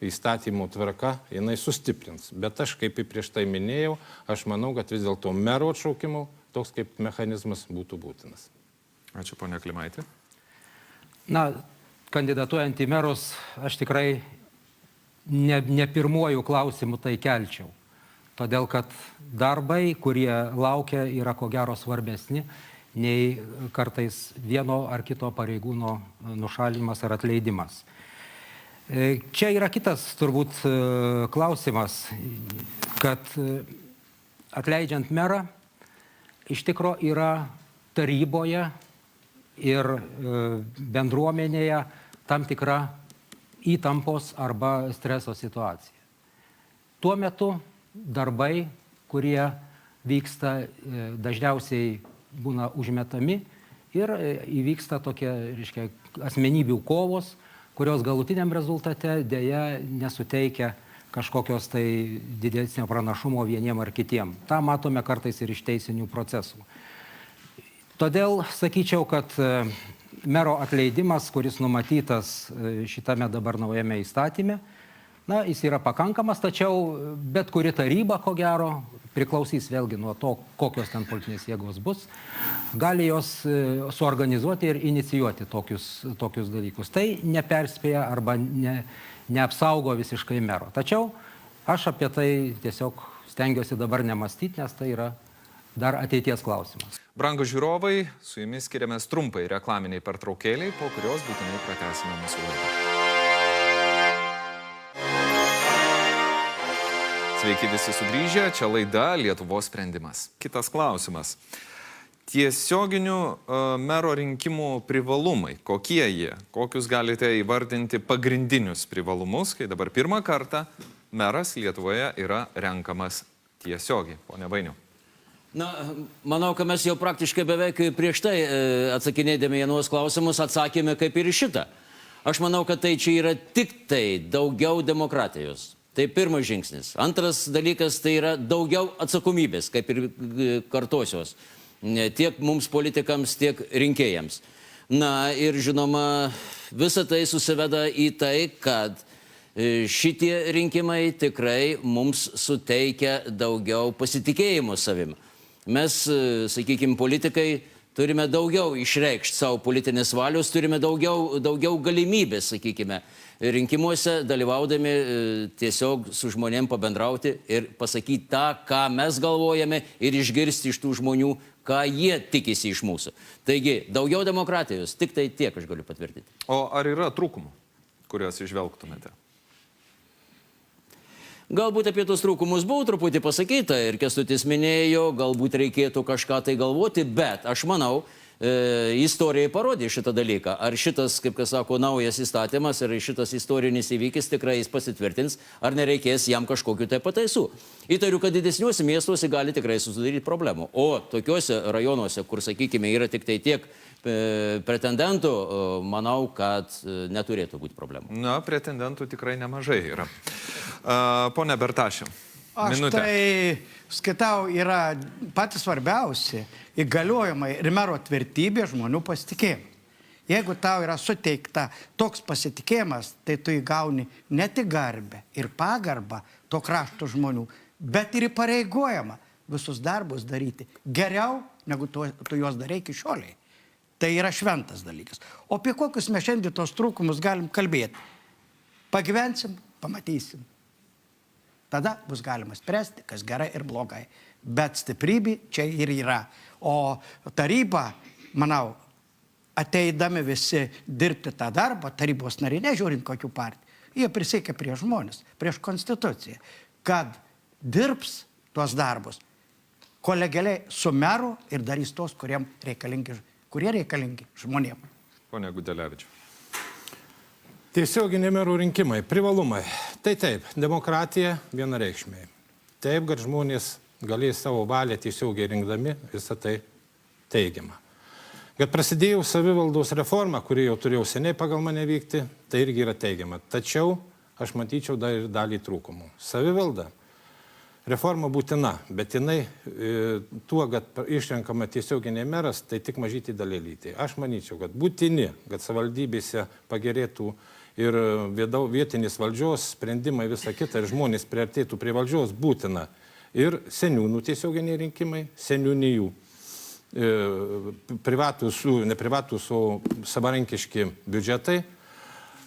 įstatymų tvarka, jinai sustiprins. Bet aš, kaip ir prieš tai minėjau, aš manau, kad vis dėlto mero atšaukimų toks kaip mechanizmas būtų būtinas. Ačiū, ponia Klimaitė. Na, kandidatuojant į merus, aš tikrai ne pirmuoju klausimu tai kelčiau. Todėl, kad darbai, kurie laukia, yra ko gero svarbesni nei kartais vieno ar kito pareigūno nušalimas ar atleidimas. Čia yra kitas turbūt klausimas, kad atleidžiant merą, iš tikro yra taryboje ir bendruomenėje tam tikra įtampos arba streso situacija. Tuo metu darbai, kurie vyksta, dažniausiai būna užmetami ir įvyksta tokie, reiškia, asmenybių kovos, kurios galutiniam rezultate dėja nesuteikia kažkokios tai didesnio pranašumo vieniem ar kitiem. Ta matome kartais ir iš teisinių procesų. Todėl sakyčiau, kad mero atleidimas, kuris numatytas šitame dabar naujame įstatyme, na, jis yra pakankamas, tačiau bet kuri taryba, ko gero, priklausys vėlgi nuo to, kokios ten politinės jėgos bus, gali jos suorganizuoti ir inicijuoti tokius dalykus. Tai neperspėja arba neapsaugo visiškai mero. Tačiau aš apie tai tiesiog stengiuosi dabar nemastyti, nes tai yra dar ateities klausimas. Brangūs žiūrovai, su jumis skiriamės trumpai reklaminiai pertraukėliai, po kurios būtinai pratęsime mūsų laidą. Sveiki visi sugrįžę, čia laida Lietuvos sprendimas. Kitas klausimas. Tiesioginių mero rinkimų privalumai. Kokie jie? Kokius galite įvardinti pagrindinius privalumus, kai dabar pirmą kartą meras Lietuvoje yra renkamas tiesiogiai? Pone Vainiau. Na, manau, kad mes jau praktiškai beveik prieš tai atsakinėdami į nuos klausimus atsakėme kaip ir šitą. Aš manau, kad tai čia yra tik tai daugiau demokratijos. Tai pirmas žingsnis. Antras dalykas tai yra daugiau atsakomybės, kaip ir kartosios. Tiek mums politikams, tiek rinkėjams. Na ir žinoma, visa tai susiveda į tai, kad šitie rinkimai tikrai mums suteikia daugiau pasitikėjimo savim. Mes, sakykime, politikai turime daugiau išreikšti savo politinės valios, turime daugiau galimybės, sakykime, rinkimuose dalyvaudami tiesiog su žmonėm pabendrauti ir pasakyti tą, ką mes galvojame ir išgirsti iš tų žmonių, ką jie tikisi iš mūsų. Taigi, daugiau demokratijos, tik tai tiek aš galiu patvirtinti. O ar yra trūkumų, kuriuos išvelgtumėte? Galbūt apie tos trūkumus buvo truputį pasakyta ir Kęstutis minėjo, galbūt reikėtų kažką tai galvoti, bet aš manau, istorija parodė šitą dalyką. Ar šitas, kaip kas sako, naujas įstatymas, ar šitas istorinis įvykis tikrai jis pasitvirtins, ar nereikės jam kažkokiu tai pataisų. Įtariu, kad didesniuose miestuose gali tikrai susidaryti problemų. O tokiuose rajonuose, kur, sakykime, yra tik tai tiek pretendentų, manau, kad neturėtų būti problemų. Na, pretendentų tikrai nemažai yra. Pone Bertašiau, Aš minutė. tai skaitau, yra patys svarbiausi įgaliojimai ir mero tvirtybė žmonių pasitikėjimas. Jeigu tau yra suteikta toks pasitikėjimas, tai tu įgauni ne tik garbę ir pagarbą to krašto žmonių, bet ir įpareigojama visus darbus daryti geriau, negu tu juos darai iki šioliai. Tai yra šventas dalykas. O apie kokius mes šiandien tos trūkumus galim kalbėti? Pagyvensim, pamatysim. Tada bus galima spręsti, kas gerai ir blogai. Bet stiprybė čia ir yra. O taryba, manau, ateidami visi dirbti tą darbą, tarybos nariai, nežiūrint kokių partijų, jie prisiekia prieš žmonės, prieš konstituciją, kad dirbs tuos darbus kolegialiai su meru ir darys tos, kuriem reikalingi, kurie reikalingi žmonėms. Pone Gudelevičiu. Tiesioginiai merų rinkimai, privalumai. Tai taip, demokratija vienareikšmiai. Taip, kad žmonės galės savo valią tiesiogiai rinkdami, visą tai teigiama. Kad prasidėjo savivaldos reforma, kuri jau turėjau seniai pagal mane vykti, tai irgi yra teigiama. Tačiau aš matyčiau dar ir dalį trūkumų. Savivalda, reforma būtina, bet jinai tuo, kad išrenkama tiesioginiai meras, tai tik mažyti dalelytė. Aš manyčiau, kad būtini, kad savivaldybėse pagerėtų ir vietinės valdžios sprendimai, visa kita, ir žmonės priartėtų prie valdžios, būtina. Ir seniūnų tiesioginiai rinkimai, seniūnijų, neprivatus, o savarankiški biudžetai.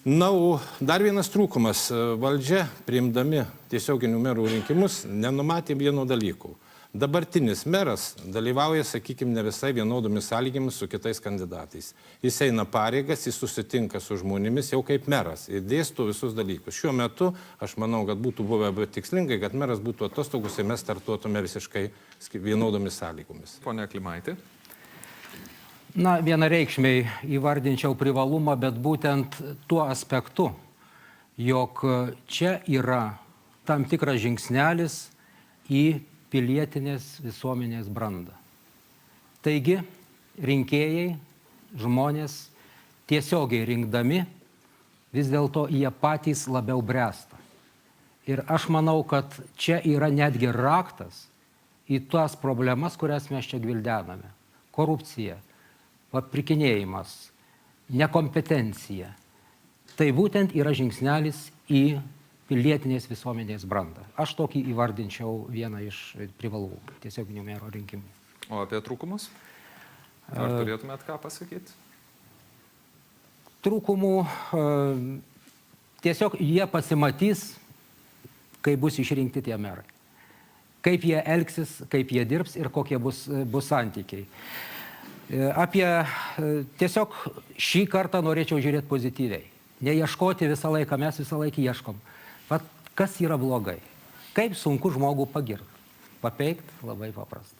Na, o dar vienas trūkumas. Valdžia, priimdami tiesioginių merų rinkimus, nenumatė vieno dalyko. Dabartinis meras dalyvauja, sakykime, ne visai vienodomis sąlygomis su kitais kandidatais. Jis eina pareigas, jis susitinka su žmonėmis jau kaip meras ir dėsto visus dalykus. Šiuo metu, aš manau, kad būtų buvę tikslingai, kad meras būtų atostogos ir mes startuotume visiškai vienodomis sąlygomis. Pone Klimaitė. Na, vienareikšmiai įvardinčiau privalumą, bet būtent tuo aspektu, jog čia yra tam tikras žingsnelis į pilietinės visuomenės brandą. Taigi, rinkėjai, žmonės tiesiogiai rinkdami, vis dėlto jie patys labiau bręsta. Ir aš manau, kad čia yra netgi raktas į tas problemas, kurias mes čia gvildename. Korupcija, papirkinėjimas, nekompetencija. Tai būtent yra žingsnelis į pilietinės visuomenės brandą. Aš tokį įvardinčiau vieną iš privalumų tiesioginių mero rinkimų. O apie trūkumus? Ar turėtumėt ką pasakyti? Trūkumų tiesiog jie pasimatys, kai bus išrinkti tie merai. Kaip jie elgsis, kaip jie dirbs ir kokie bus santykiai. Tiesiog šį kartą norėčiau žiūrėti pozityviai. Neieškoti visą laiką, mes visą laiką ieškom. Vat kas yra blogai? Kaip sunku žmogų pagirti? Papeikti labai paprasta.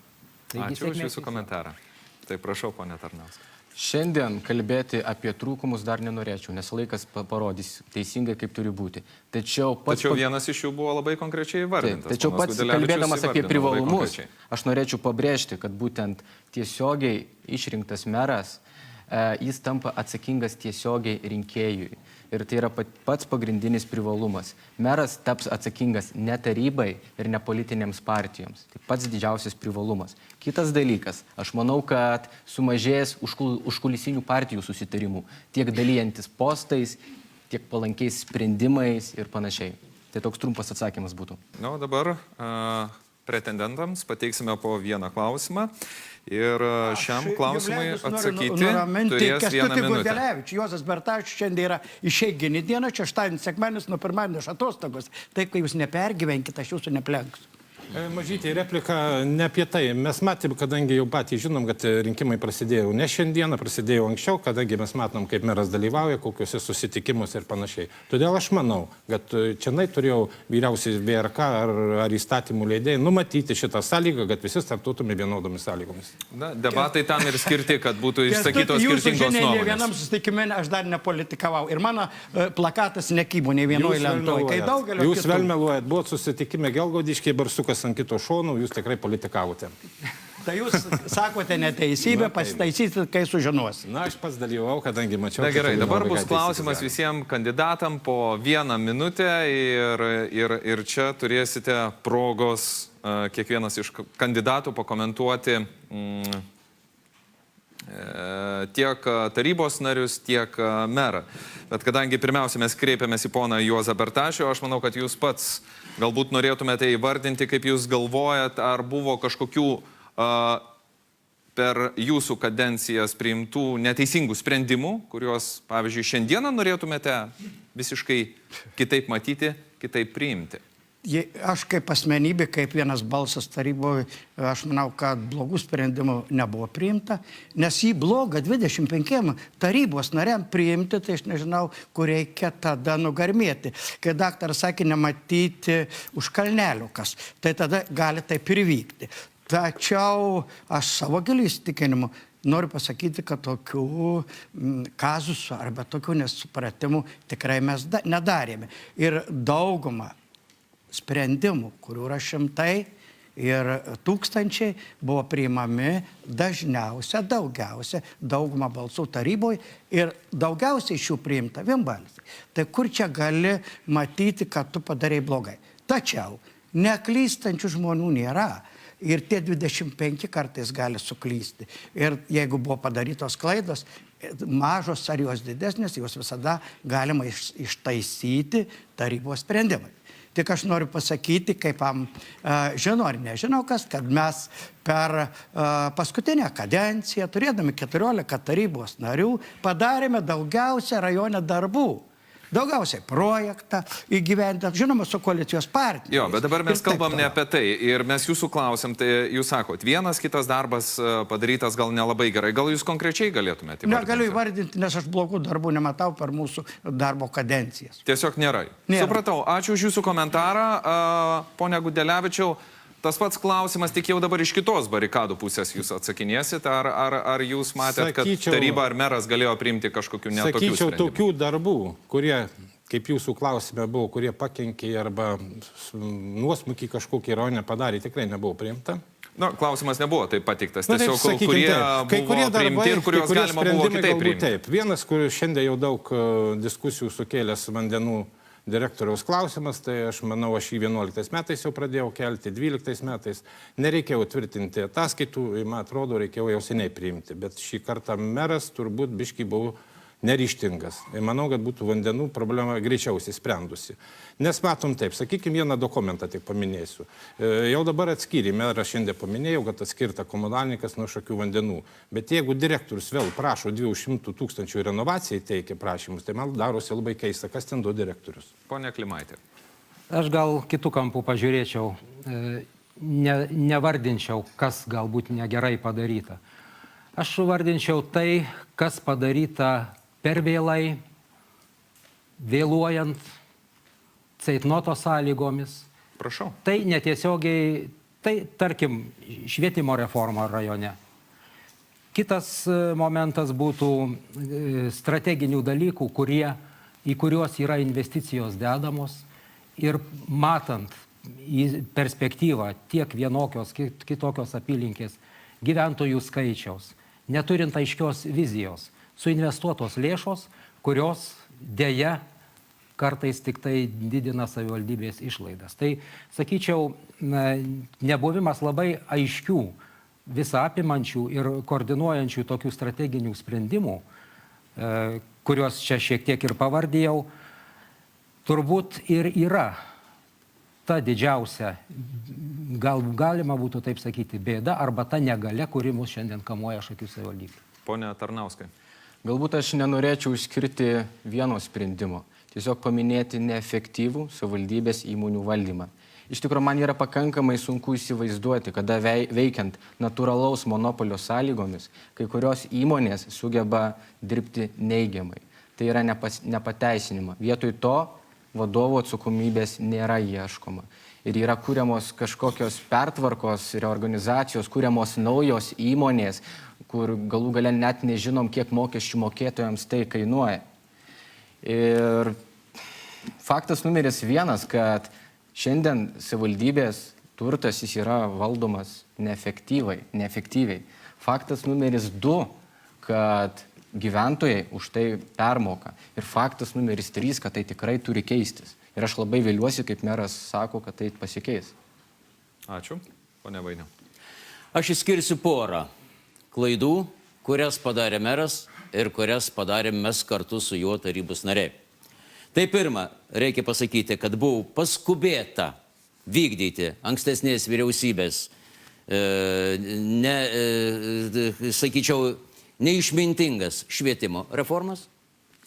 Ačiū už jūsų komentarą. Tai prašau, ponė Tarnauskai. Šiandien kalbėti apie trūkumus dar nenorėčiau, nes laikas parodys teisingai, kaip turi būti. Tačiau vienas iš jų buvo labai konkrečiai įvardintas. Tačiau pats kalbėdamas apie privalumus, aš norėčiau pabrėžti, kad būtent tiesiogiai išrinktas meras, jis tampa atsakingas tiesiogiai rinkėjui. Ir tai yra pats pagrindinis privalumas. Meras taps atsakingas ne tarybai ir ne politinėms partijoms. Tai pats didžiausias privalumas. Kitas dalykas, aš manau, kad sumažės užkulisinių partijų susitarimų, tiek dalyjantis postais, tiek palankiais sprendimais ir panašiai. Tai toks trumpas atsakymas būtų. Na, o dabar pretendentams pateiksime po vieną klausimą. Ir šiam klausimui atsakyti turės vieną minutę. Gudelevičius, Juozas Bertašius šiandien yra išeiginį dieną, šeštadienis, sekmadienis, nuo pirmadienio iš atostogos. Taip, kai jūs nepergyvenkite, aš jūsų neplenksiu. Mažytė replika ne apie tai. Mes matėm, kadangi jau patys žinom, kad rinkimai prasidėjo ne šiandieną, prasidėjo anksčiau, kadangi mes matom, kaip meras dalyvauja, kokiuose susitikimuose ir panašiai. Todėl aš manau, kad čia turėjau vyriausiai VRK ar įstatymų leidėjai numatyti šitą sąlygą, kad visi startuotume vienodomis sąlygomis. Na, debatai tam ir skirti, kad būtų išsakytos skirtingos nuomonės. Vienam susitikime aš dar nepolitikavau ir mano plakatas nekybo nei vienoje lentoje. Jūs vėl meluojat, buvot susitikime Gelgaudiškiai, Barsukas ant kito šonų, jūs tikrai politikavote. Tai jūs sakote neteisybę, pasitaisyti, kai sužinosite. Na, aš pats dalyvau, kadangi mačiau. Na gerai, dabar bus klausimas visiems kandidatam po 1 minutę ir čia turėsite progos kiekvienas iš kandidatų pakomentuoti tiek tarybos narius, tiek merą. Bet kadangi pirmiausia mes kreipiamės į poną Juozą Bertašių, aš manau, kad jūs pats galbūt norėtumėte įvardinti, kaip jūs galvojat, ar buvo kažkokių per jūsų kadencijas priimtų neteisingų sprendimų, kuriuos, pavyzdžiui, šiandieną norėtumėte visiškai kitaip matyti, kitaip priimti. Aš kaip asmenybė, kaip vienas balsas taryboje, aš manau, kad blogų sprendimų nebuvo priimta, nes jį blogą 25 tarybos nariam priimti, tai aš nežinau, kur reikia tada nugarmėti. Kai daktaras sakė nematyti už kalnelio kas, tai tada gali taip ir vykti. Tačiau aš savo giliu įsitikinimu noriu pasakyti, kad tokių kazusų arba tokių nesupratimų tikrai mes nedarėme. Ir daugumą sprendimų, kurių yra šimtai ir tūkstančiai, buvo priimami daugiausia, daugumą balsų taryboje ir daugiausiai iš jų priimta vienbalsiai. Tai kur čia gali matyti, kad tu padarei blogai? Tačiau neklystančių žmonių nėra. Ir tie 25 kartais gali suklysti. Ir jeigu buvo padarytos klaidos, mažos ar jos didesnės, jos visada galima ištaisyti tarybos sprendimai. Tik aš noriu pasakyti, kaip žinau ar nežinau kas, kad mes per paskutinę kadenciją, turėdami 14 tarybos narių, padarėme daugiausia rajone darbų. Daugiausiai projektą įgyvendinant, žinoma, su koalicijos partijais. Jo, bet dabar mes kalbam ne apie tai ir mes jūsų klausim, tai jūs sakot, vienas kitas darbas padarytas gal nelabai gerai, gal jūs konkrečiai galėtumėte įvardinti? Negaliu įvardinti, nes aš blogų darbų nematau per mūsų darbo kadencijas. Tiesiog nėra. Supratau, ačiū už jūsų komentarą, ponia Gudelevičiau. Tas pats klausimas, tik jau dabar iš kitos barikadų pusės jūs atsakinėsit, ar jūs matėt, kad taryba ar meras galėjo priimti kažkokių netokių sprendimų? Sakyčiau, tokių darbų, kurie, kaip jūsų klausime buvo, kurie pakenkė arba nuosmukį kažkokį rajone padarė, tikrai nebuvo priimta. Na, klausimas nebuvo taip patiktas, tiesiog kurie buvo priimti ir kuriuos galima buvo kitaip priimti. Taip, vienas, kur šiandien jau daug diskusijų sukėlęs vandenų direktoriaus klausimas, tai aš manau, aš jį 11 metais jau pradėjau kelti, 12 metais. Nereikėjo tvirtinti ataskaitų, man atrodo, reikėjo jau seniai priimti, bet šį kartą meras turbūt biškai buvo neryštingas. Ir manau, kad būtų vandenų problema greičiausiai sprendusi. Nes matom taip, sakykime, vieną dokumentą tik paminėsiu. Jau dabar atskyrė, meras šiandien paminėjau, kad atskirta komunalininkas nuo Šakių vandenų. Bet jeigu direktorius vėl prašo 200 000 renovacijai teikia prašymus, tai man darosi labai keista, kas ten do direktorius. Pone Klimaitė. Aš gal kitų kampų pažiūrėčiau, nevardinčiau, kas galbūt negerai padaryta. Aš vardinčiau tai, kas padaryta per vėlai, vėluojant, ceitnoto sąlygomis. Prašau. Tai netiesiogiai, tai tarkim, švietimo reforma rajone. Kitas momentas būtų strateginių dalykų, į kuriuos yra investicijos dedamos ir matant į perspektyvą tiek vienokios, kitokios apylinkės gyventojų skaičiaus, neturint aiškios vizijos, suinvestuotos lėšos, kurios dėja kartais tik tai didina savivaldybės išlaidas. Tai, sakyčiau, nebuvimas labai aiškių, visą apimančių ir koordinuojančių tokių strateginių sprendimų, kuriuos čia šiek tiek ir pavardijau, turbūt ir yra ta didžiausia, galima būtų taip sakyti, bėda arba ta negalia, kuri mus šiandien kamuoja Šakių savivaldybė. Pone Tarnauskai. Galbūt aš nenorėčiau išskirti vieno sprendimo, tiesiog paminėti neefektyvų savivaldybės įmonių valdymą. Iš tikrųjų, man yra pakankamai sunku įsivaizduoti, kada veikiant natūralaus monopolio sąlygomis, kai kurios įmonės sugeba dirbti neigiamai. Tai yra nepateisinima. Vietoj to vadovo atsakomybės nėra ieškoma. Ir yra kūriamos kažkokios pertvarkos, reorganizacijos, kūriamos naujos įmonės, kur galų gale net nežinom, kiek mokesčių mokėtojams tai kainuoja. Ir faktas numeris 1, kad šiandien savivaldybės turtas jis yra valdomas neefektyviai. Faktas numeris 2, kad gyventojai už tai permoka. Ir faktas numeris 3, kad tai tikrai turi keistis. Ir aš labai viliuosi, kaip meras sako, kad tai pasikeis. Ačiū. Pone Vainio. Aš išskirsiu porą klaidų, kurias padarė meras ir kurias padarėm mes kartu su juo tarybos nariai. Tai pirma, reikia pasakyti, kad buvo paskubėta vykdyti ankstesnės vyriausybės, sakyčiau, neišmintingas švietimo reformas.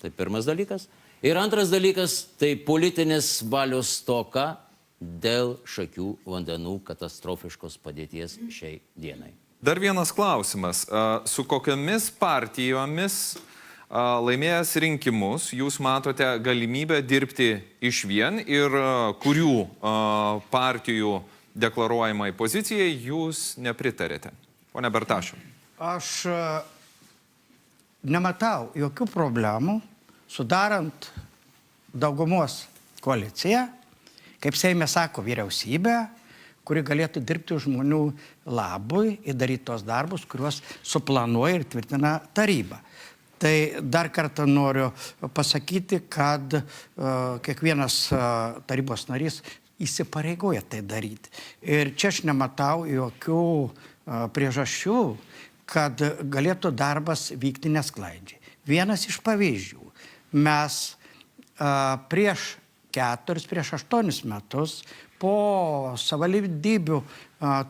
Tai pirmas dalykas. Ir antras dalykas, tai politinės valios stoka dėl Šakių vandenų katastrofiškos padėties šiai dienai. Dar vienas klausimas. Su kokiamis partijomis laimėjęs rinkimus jūs matote galimybę dirbti išvien ir kurių partijų deklaruojamai pozicijai jūs nepritarėte? Pone Bertašiau. Aš nematau jokių problemų sudarant daugumos koaliciją, kaip Seime sako, vyriausybę, kuri galėtų dirbti žmonių labui ir daryti tos darbus, kuriuos suplanuoja ir tvirtina taryba. Tai dar kartą noriu pasakyti, kad kiekvienas tarybos narys įsipareigoja tai daryti. Ir čia aš nematau jokių priežasčių, kad galėtų darbas vykti nesklandžiai. Vienas iš pavyzdžių. Mes prieš 8 metus po savivaldybių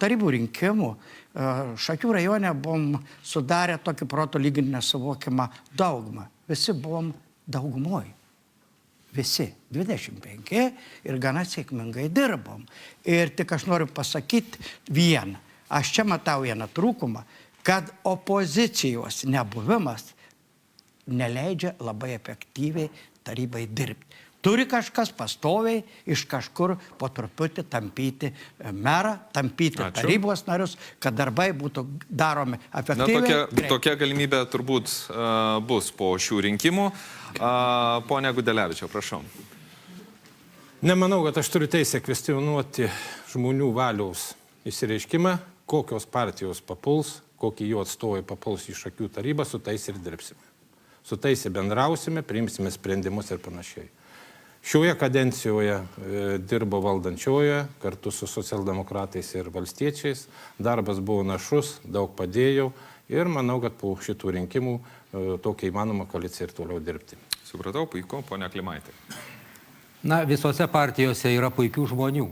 tarybų rinkimų Šakių rajone buvom sudarę tokį proto lyginį nesuvokiamą daugumą. Visi buvom daugumoj. Visi. 25 ir gana sėkmingai dirbom. Ir tik aš noriu pasakyti vieną. Aš čia matau vieną trūkumą, kad opozicijos nebuvimas neleidžia labai efektyviai tarybai dirbti. Turi kažkas pastoviai iš kažkur po truputį tampyti merą, tampyti tarybos narius, kad darbai būtų daromi efektyviai. Tokia galimybė turbūt bus po šių rinkimų. Pone Gudelevičiau, prašau. Nemanau, kad aš turiu teisę kvestionuoti žmonių valiaus įsireiškimą, kokios partijos papuls, kokie jų atstovai papuls į Šakių tarybą, su tais ir dirbsime. Su tais ir bendrausime, priimsime sprendimus ir panašiai. Šioje kadencijoje dirbo valdančioje kartu su socialdemokratais ir valstiečiais. Darbas buvo našus, daug padėjau ir manau, kad po šitų rinkimų tokia įmanoma koalicija ir toliau dirbti. Supratau, puiku, ponia Klimaitė. Na, visose partijose yra puikių žmonių.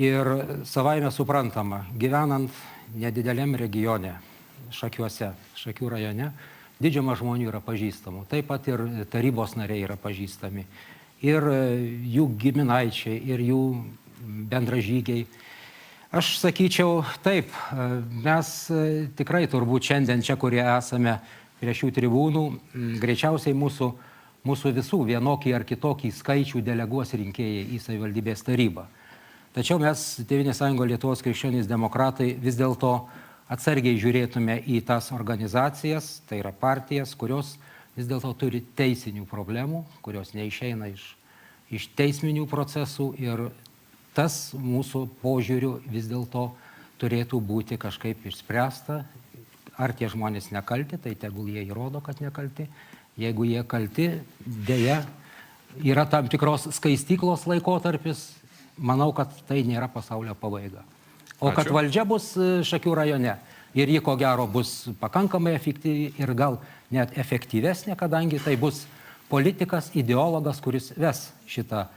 Ir savaime suprantama, gyvenant nedideliam regione, Šakiuose, Šakių rajone, didžiuma žmonių yra pažįstamų. Taip pat ir tarybos nariai yra pažįstami. Ir jų giminaičiai, ir jų bendražygiai. Aš sakyčiau, taip, mes tikrai turbūt šiandien čia, kurie esame prie šių tribūnų, greičiausiai mūsų visų vienokį ar kitokį skaičių deleguos rinkėjai į savivaldybės tarybą. Tačiau mes, Tėvynės sąjunga Lietuvos krikščionys demokratai, vis dėlto atsargiai žiūrėtume į tas organizacijas, tai yra partijas, kurios vis dėlto turi teisinių problemų, kurios neišeina iš teisminių procesų ir tas mūsų požiūrių vis dėlto turėtų būti kažkaip išspręsta. Ar tie žmonės nekalti, tai tegul jie įrodo, kad nekalti. Jeigu jie kalti, dėja, yra tam tikros skaistyklos laikotarpis, manau, kad tai nėra pasaulio pabaiga. O kad valdžia bus Šakių rajone ir ji ko gero bus pakankamai efektyvi ir gal net efektyvesnė, kadangi tai bus politikas, ideologas, kuris ves šitą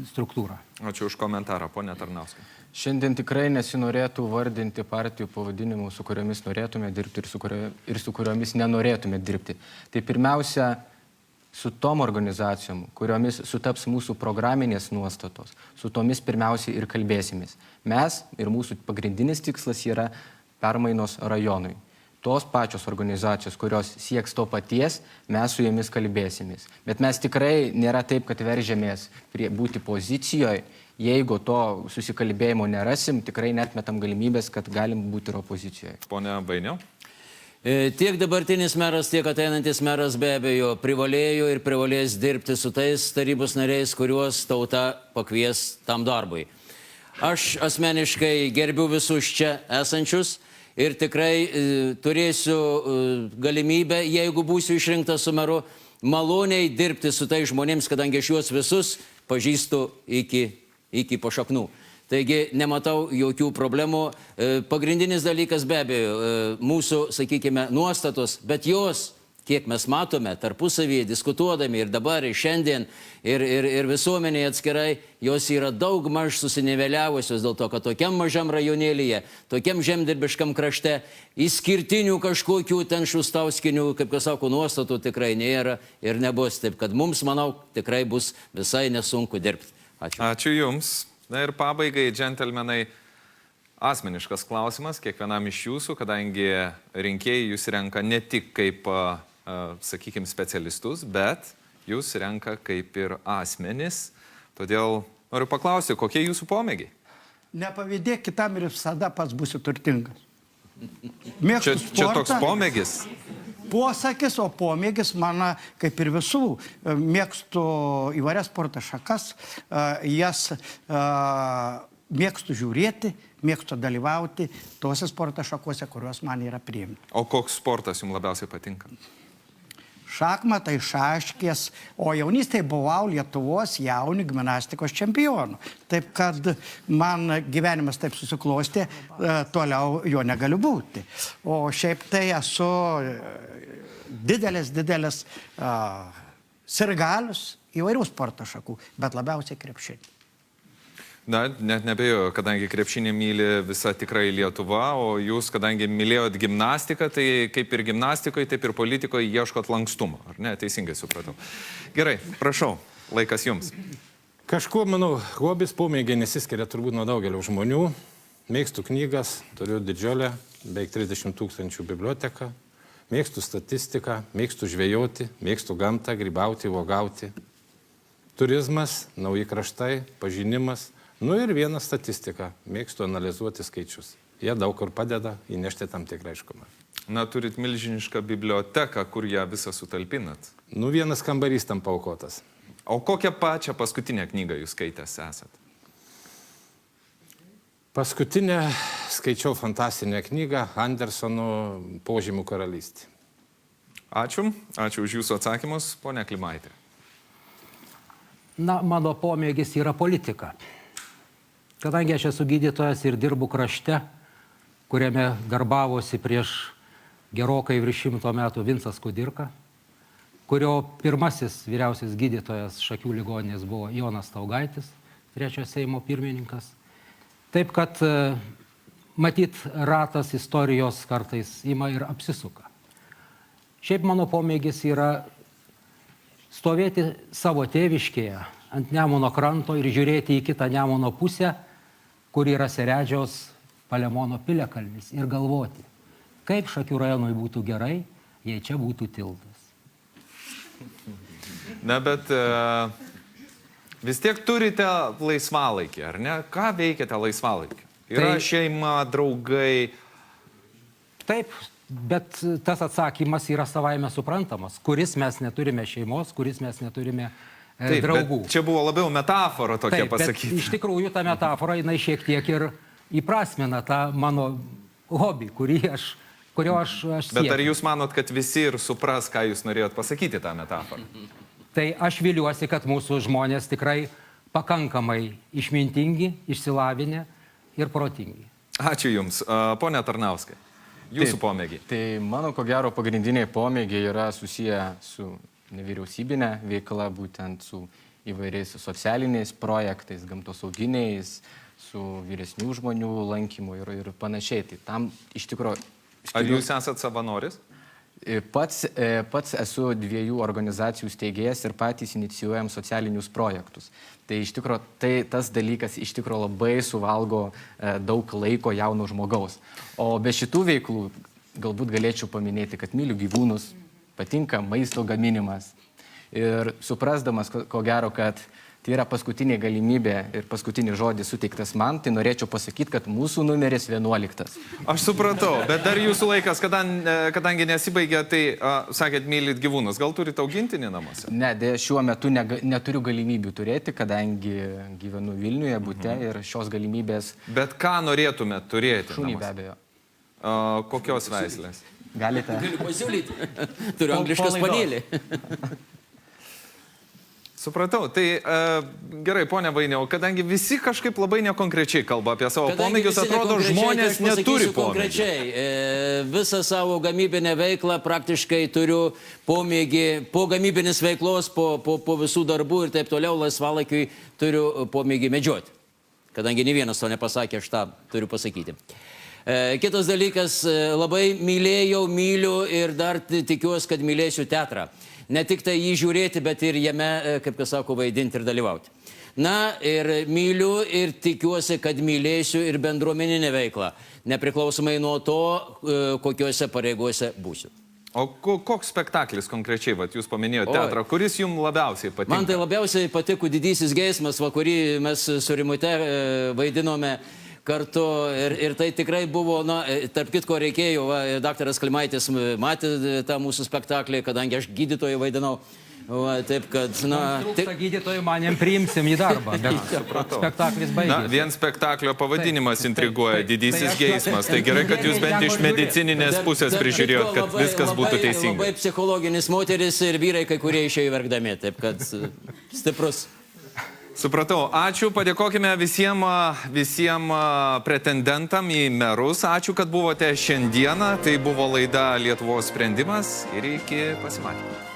struktūrą. Ačiū už komentarą, ponė Tarnauskai. Šiandien tikrai nesinorėtų vardinti partijų pavadinimų, su kuriomis norėtume dirbti ir su kuriomis nenorėtume dirbti. Tai pirmiausia, su tom organizacijom, kuriomis sutaps mūsų programinės nuostatos, su tomis pirmiausiai ir kalbėsimės. Mes ir mūsų pagrindinis tikslas yra permainos rajonui. Tos pačios organizacijos, kurios sieks to paties, mes su jomis kalbėsimės. Bet mes tikrai nėra taip, kad veržėmės būti pozicijoje. Jeigu to susikalbėjimo nerasim, tikrai netmetam galimybės, kad galim būti ir opozicijoje. Pone Vainiau. Tiek dabartinis meras, tiek ateinantis meras be abejo privalėjo ir privalės dirbti su tais tarybos nariais, kuriuos tauta pakvies tam darbui. Aš asmeniškai gerbiu visus čia esančius ir tikrai turėsiu galimybę, jeigu būsiu išrinktas su meru, maloniai dirbti su tais žmonėms, kadangi aš juos visus pažįstu iki pašaknų. Taigi nematau jokių problemų. Pagrindinis dalykas be abejo mūsų, sakykime, nuostatos, bet jos, kiek mes matome, tarpusavyje diskutuodami ir dabar, ir šiandien, ir visuomenėje atskirai, jos yra daug maž susiniveliavusios dėl to, kad tokiam mažam rajonėlyje, tokiam žemdirbiškam krašte, išskirtinių kažkokių ten šustauskinių, kaip kas sako, nuostatų tikrai nėra ir nebus. Taip, kad mums, manau, tikrai bus visai nesunku dirbti. Ačiū. Ačiū Jums. Na ir pabaigai, džentelmenai, asmeniškas klausimas kiekvienam iš jūsų, kadangi rinkėjai jūs renka ne tik kaip, sakykime, specialistus, bet jūs renka kaip ir asmenis. Todėl noriu paklausti, kokie jūsų pomėgiai? Nepavydėk kitam ir visada pats būsi turtingas. Mėgstu Čia toks sportą. pomėgis. Posakis, o pomėgis mano, kaip ir visų, mėgstu įvairias sporto šakas, jas mėgstu žiūrėti, mėgstu dalyvauti tose sporto šakose, kurios man yra priimti. O koks sportas jums labiausiai patinka? Šachmatai, šaškės, o jaunystėje buvau Lietuvos jaunių gimnastikos čempionu. Taip kad man gyvenimas taip susiklostė, toliau jo negaliu būti. O šiaip tai esu didelis sirgalius įvairių sporto šakų, bet labiausiai krepšinį. Na, net nebejoju, kadangi krepšinį myli visa tikrai Lietuva, o jūs, kadangi mylėjot gimnastiką, tai kaip ir gimnastikoje, taip ir politikoje ieškot lankstumo. Ar ne? Teisingai supratau. Gerai, prašau, laikas jums. Kažkuo, manau, hobis pomėgiai nesiskiria turbūt nuo daugelio žmonių. Mėgstu knygas, turiu didžiulę, beveik 30 000 biblioteką. Mėgstu statistiką, mėgstu žvejoti, mėgstu gamtą, grybauti, uogauti. Turizmas, nauji kraštai, pažinimas. Nu ir viena statistika. Mėgstu analizuoti skaičius. Jie daug kur padeda įnešti tam tikrą aiškumą. Na, turit milžinišką biblioteką, kur ją visą sutalpinat. Nu, vienas kambarys tam paukotas. O kokią pačią paskutinę knygą jūs skaitęs esat? Paskutinę skaičiau fantastinę knygą Andersono Požemių karalystė. Ačiū. Ačiū už jūsų atsakymus, ponia Klimaitė. Na, mano pomėgis yra politika. Kadangi aš esu gydytojas ir dirbu krašte, kuriame darbavosi prieš gerokai virš 100 metų Vincas Kudirka, kurio pirmasis vyriausias gydytojas Šakių ligoninės buvo Jonas Staugaitis, 3 Seimo pirmininkas. Taip kad, matyt, ratas istorijos kartais ima ir apsisuka. Šiaip mano pomėgis yra stovėti savo tėviškėje ant Nemuno kranto ir žiūrėti į kitą Nemuno pusę, kur yra Seredžiaus Palemono piliakalnis, ir galvoti, kaip Šakių rajonui būtų gerai, jei čia būtų tiltas. Na, bet vis tiek turite laisvalaikį, ar ne? Ką veikiate laisvalaikį? Yra šeima, draugai. Taip, bet tas atsakymas yra savaime suprantamas. Kuris mes neturime šeimos, kuris mes neturime draugų. Čia buvo labiau metafora tokia pasakyti. Iš tikrųjų, ta metafora, jinai šiek tiek ir įprasmina tą mano hobį, kurio aš siekiu. Bet ar jūs manot, kad visi ir supras, ką jūs norėjot pasakyti tą metaforą? Tai aš viliuosi, kad mūsų žmonės tikrai pakankamai išmintingi, išsilavinę ir protingi. Ačiū Jums. Pone Tarnauskai, jūsų pomėgiai. Tai mano, ko gero, pagrindiniai pomėgiai yra susiję su nevyriausybinė veikla, būtent su įvairiais socialiniais projektais, gamtosauginiais, su vyresnių žmonių lankymu ir panašiai. Tai tam iš tikrųjų... Ar jūs esat savanoris? Pats esu 2 organizacijų steigėjas ir patys inicijuojam socialinius projektus. Tai iš tikrųjų tas dalykas iš tikrųjų labai suvalgo daug laiko jauno žmogaus. O be šitų veiklų galbūt galėčiau paminėti, kad myliu gyvūnus, patinka maisto gaminimas. Ir suprasdamas, ko gero, kad tai yra paskutinė galimybė ir paskutinis žodis suteiktas man, tai norėčiau pasakyti, kad mūsų numeris 11. Aš supratau, bet dar jūsų laikas, kadangi nesibaigė, tai sakėt, mylit gyvūnus. Gal turite augintinį namuose? Ne, šiuo metu neturiu galimybių turėti, kadangi gyvenu Vilniuje bute ir šios galimybės... Bet ką norėtumėt turėti? Šunį be abejo. Kokios veislės? Galite. Galiu pasiūlyti. Turiu anglišką spanėlį. Supratau. Tai gerai, ponia Vainiau, kadangi visi kažkaip labai nekonkrečiai kalba apie savo pomėgius, atrodo, žmonės neturi pomėgių. Visą savo gamybinę veiklą praktiškai turiu pomėgį, po gamybinės veiklos, po visų darbų ir taip toliau laisvalaikiui turiu pomėgį medžioti. Kadangi ne vienas to nepasakė, aš tą turiu pasakyti. Kitas dalykas, labai myliu ir dar tikiuosi, kad mylėsiu teatrą. Ne tik tai jį žiūrėti, bet ir jame, kaip kas sako, vaidinti ir dalyvauti. Na, ir myliu ir tikiuosi, kad mylėsiu ir bendruomeninę veiklą, nepriklausomai nuo to, kokiuose pareigose būsiu. O koks spektaklis konkrečiai, jūs paminėjote teatrą, kuris jums labiausiai patiko? Man tai labiausiai patiko Didysis geismas, kurį mes su Rimute vaidinome, kartu ir tai tikrai buvo, na, tarp kitko reikėjo, va, daktaras Klimaitis matė tą mūsų spektaklį, kadangi aš gydytojų vaidinau. Va, taip kad, na... Trūksta gydytojų, manėm priimsim į darbą, bet spektaklis Na, baigėsi. vien spektaklio pavadinimas intriguoja, didysis geismas. Tai gerai, kad jūs bent iš medicininės pusės prižiūrėjot, kad viskas būtų teisinga. Labai psichologinis moteris ir vyrai, kai kurie išėjo verkdami, taip kad stiprus. Supratau. Ačiū, padėkokime visiems pretendentam į merus. Ačiū, kad buvote šiandieną. Tai buvo laida Lietuvos sprendimas ir iki pasimatymo.